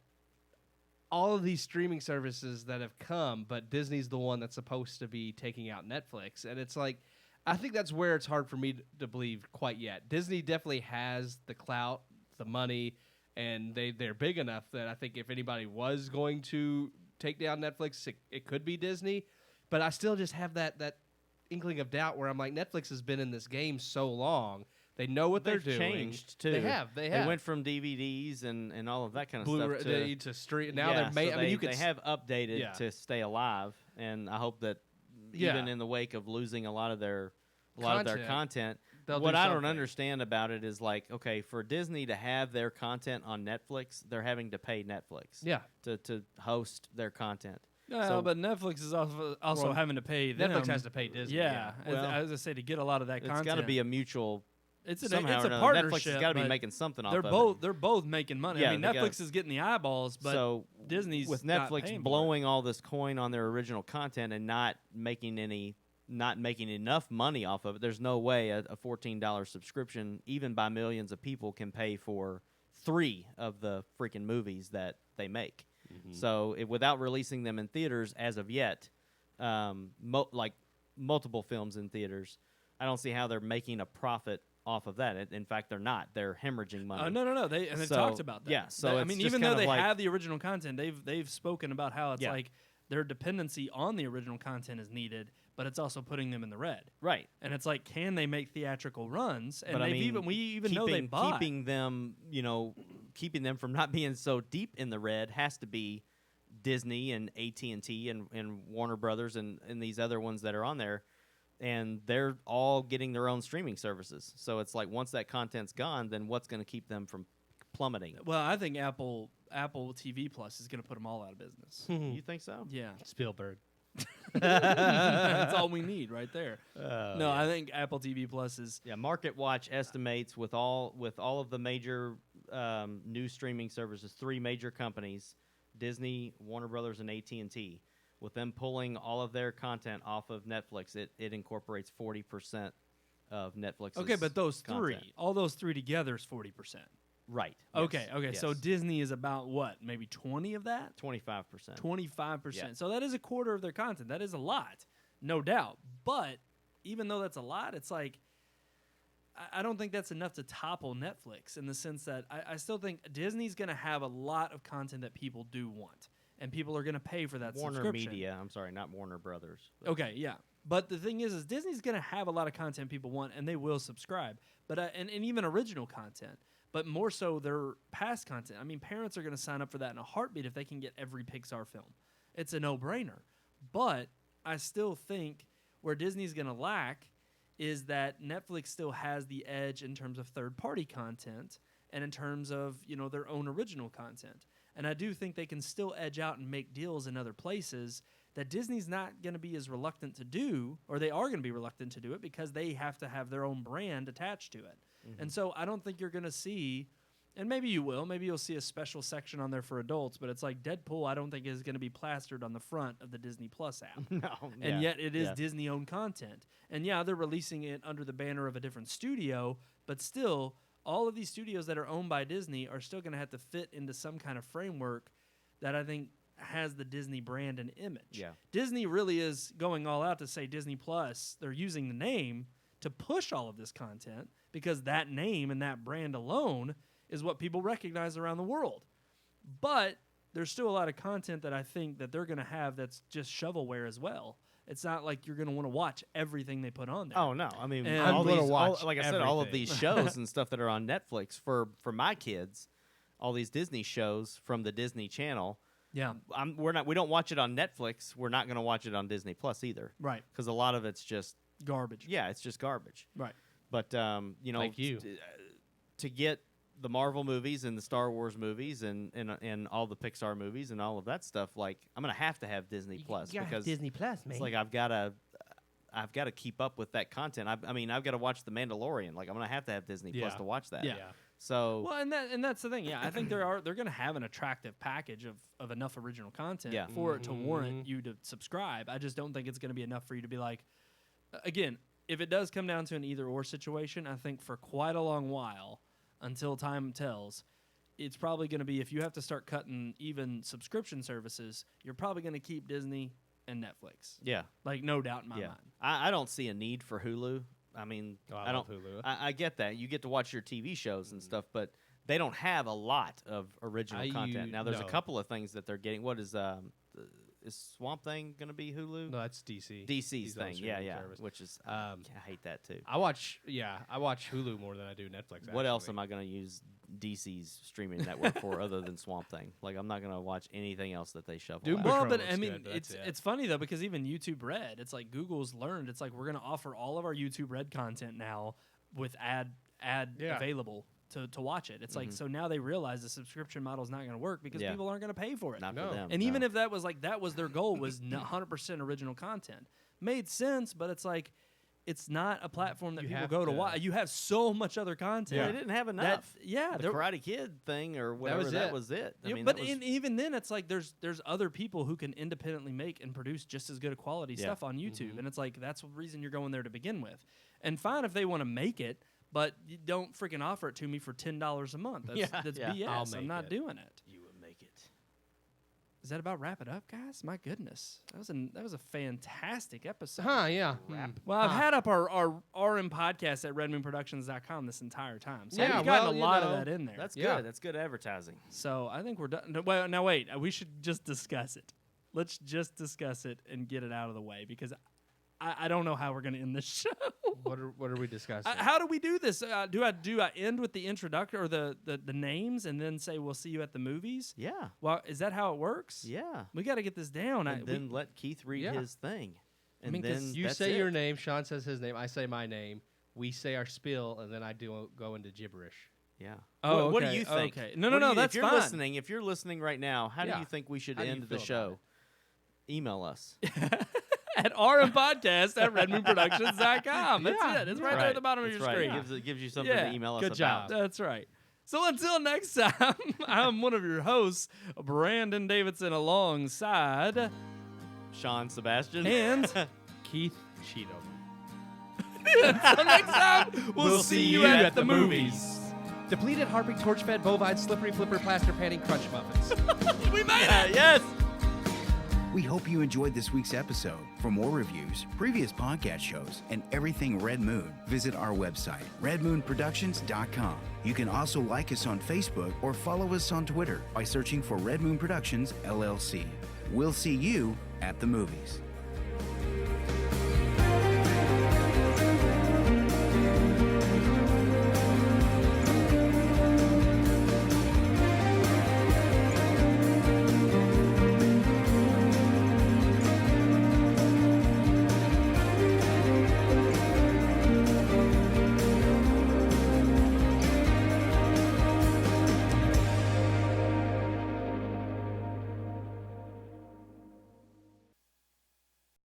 all of these streaming services that have come, but Disney's the one that's supposed to be taking out Netflix, and it's like, I think that's where it's hard for me to believe quite yet. Disney definitely has the clout, the money, and they're big enough that I think if anybody was going to take down Netflix, it could be Disney. But I still just have that inkling of doubt where I'm like, Netflix has been in this game so long. They know what they're doing. Changed too. They have. They went from DVDs and all of that kind of stuff to stream. Now they're I mean, they have updated to stay alive, and I hope that even in the wake of losing a lot of their content, what I don't understand about it is like, okay, for Disney to have their content on Netflix, they're having to pay Netflix to host their content. No, but Netflix is also having to pay them. Netflix has to pay Disney. Yeah, as I say, to get a lot of that content. It's got to be a mutual. It's a partnership. partnership. Netflix has got to be making something off of it. They're both making money. I mean, Netflix is getting the eyeballs, but Disney's with Netflix blowing all this coin on their original content and not making enough money off of it. There's no way a $14 subscription, even by millions of people, can pay for 3 of the freaking movies that they make. Mm-hmm. So without releasing them in theaters as of yet, like multiple films in theaters, I don't see how they're making a profit off of that. In fact, they're not. They're hemorrhaging money. No. They've talked about that. Yeah. So I mean, even though they have the original content, they've spoken about how it's like their dependency on the original content is needed, but it's also putting them in the red. Right. And it's like, can they make theatrical runs? And we even know they keeping them, keeping them from not being so deep in the red has to be Disney and AT&T and Warner Brothers and these other ones that are on there. And they're all getting their own streaming services. So it's like once that content's gone, then what's going to keep them from plummeting? Well, I think Apple TV Plus is going to put them all out of business. You think so? Yeah. Spielberg. That's all we need right there. I think Apple TV Plus is... Yeah, MarketWatch estimates with all of the major new streaming services, 3 major companies, Disney, Warner Brothers, and AT&T, with them pulling all of their content off of Netflix, it incorporates 40% of Netflix's Okay, but those content. all those 3 together is 40%. Right. Okay. Yes. So Disney is about what? Maybe 20 of that? 25%. 25%. Yeah. So that is a quarter of their content. That is a lot, no doubt. But even though that's a lot, it's like I don't think that's enough to topple Netflix in the sense that I still think Disney's going to have a lot of content that people do want. And people are going to pay for that Warner subscription. Media. I'm sorry, not Warner Brothers. Okay, yeah. But the thing is Disney's going to have a lot of content people want, and they will subscribe. But and even original content, but more so their past content. I mean, parents are going to sign up for that in a heartbeat if they can get every Pixar film. It's a no-brainer. But I still think where Disney's going to lack is that Netflix still has the edge in terms of third-party content and in terms of, their own original content. And I do think they can still edge out and make deals in other places that Disney's not going to be as reluctant to do, or they are going to be reluctant to do it because they have to have their own brand attached to it. Mm-hmm. And so I don't think you're going to see, and maybe you will, maybe you'll see a special section on there for adults, but it's like Deadpool I don't think is going to be plastered on the front of the Disney Plus app. No. And yet it is Disney-owned content. And yeah, they're releasing it under the banner of a different studio, but still all of these studios that are owned by Disney are still going to have to fit into some kind of framework that I think has the Disney brand and image. Yeah. Disney really is going all out to say Disney Plus. They're using the name to push all of this content because that name and that brand alone is what people recognize around the world. But there's still a lot of content that I think that they're going to have that's just shovelware as well. It's not like you're going to want to watch everything they put on there. Oh, no. I mean, And I'm gonna watch like I said, all of these shows and stuff that are on Netflix for my kids, all these Disney shows from the Disney Channel. Yeah. We don't watch it on Netflix. We're not going to watch it on Disney Plus either. Right. Because a lot of it's just Garbage. yeah, it's just garbage. Right. But you know, Like you. to get the Marvel movies and the Star Wars movies and all the Pixar movies and all of that stuff, like I'm gonna have to have Disney Plus because Disney Plus, man. it's like I've got to keep up with that content. I mean, I've got to watch The Mandalorian. Like I'm gonna have to have Disney Plus Yeah. to watch that. Yeah. So Well, and that's the thing. Yeah, I think they're going to have an attractive package of enough original content Yeah. for it to warrant you to subscribe. I just don't think it's going to be enough for you to be like, again, if it does come down to an either or situation, I think for quite a long while, until time tells, it's probably going to be if you have to start cutting even subscription services, you're probably going to keep Disney and Netflix. yeah, Like, no doubt in my yeah. mind. I don't see a need for Hulu. I mean, I I love don't. Hulu. I get that you get to watch your TV shows and stuff, but they don't have a lot of original content. Now, there's a no. couple of things that they're getting. What is Swamp Thing going to be Hulu? No, that's DC. DC's He's on thing, streaming yeah, service. which is Um, I hate that too. I watch Hulu more than I do Netflix. What else actually. am I going to use DC's streaming network for other than Swamp Thing? Like I'm not going to watch anything else that they shovel Doom out. Patrol Well, but looks I mean, good, but that's it. it's funny though because even YouTube Red, it's like Google's learned. It's like we're going to offer all of our YouTube Red content now with ad Yeah. available to watch it. It's like so now they realize the subscription model is not going to work because Yeah. people aren't going to pay for it. Not No. for them. And no. even if that was their goal was 100% original content, made sense. But it's like it's not a platform that You people have go to to- watch. You have so much other content. they didn't have that- enough. yeah, the there- Karate Kid thing or whatever was was it. I Yeah, mean, but that was, even then, it's like there's other people who can independently make and produce just as good a quality Yeah. stuff on YouTube, and it's like that's the reason you're going there to begin with. And fine if they want to make it, but you don't freaking offer it to me for $10 a month. That's, Yeah, that's yeah. BS. I'll I'm make not it. doing it. you would make it. Is that about wrap it up, guys? My goodness, that was a fantastic episode. Huh? Yeah. Well, I've had up our RM podcast at redmoonproductions.com this entire time, so Yeah, we've gotten well, a you lot know, of that in there. That's Yeah. good. That's good advertising. So I think we're done. No, well, now wait. We should just discuss it. Let's just discuss it and get it out of the way because I don't know how we're going to end this show. What are we discussing? How do we do this? Do I end with the introduction or the names and then say we'll see you at the movies? Yeah. Well, is that how it works? Yeah. We got to get this down. And then let Keith read Yeah. his thing. And mean, 'cause then You that's say it. your name, Sean says his name, I say my name, we say our spiel, and then I go into gibberish. Yeah. Oh, what do okay, you think? okay. No, What do you- that's if you're fine. If you're listening right now, how do Yeah. you think we should How do you end the feel about show? Email us. At RMPodcast at redmoonproductions.com. That's Yeah, it. It's right there at the bottom of That's your right. screen. It gives you something Yeah. to email us Good about. job. That's right. So until next time, I'm one of your hosts, Brandon Davidson, alongside Sean Sebastian. and Keith Cheeto. until next time, we'll see you at the movies. Depleted, harping, torch-fed, bovine, slippery, flipper, plaster, panning, crunch muffins. We made Yeah, it. yes. We hope you enjoyed this week's episode. For more reviews, previous podcast shows, and everything Red Moon, visit our website, redmoonproductions.com. You can also like us on Facebook or follow us on Twitter by searching for Red Moon Productions, LLC. We'll see you at the movies.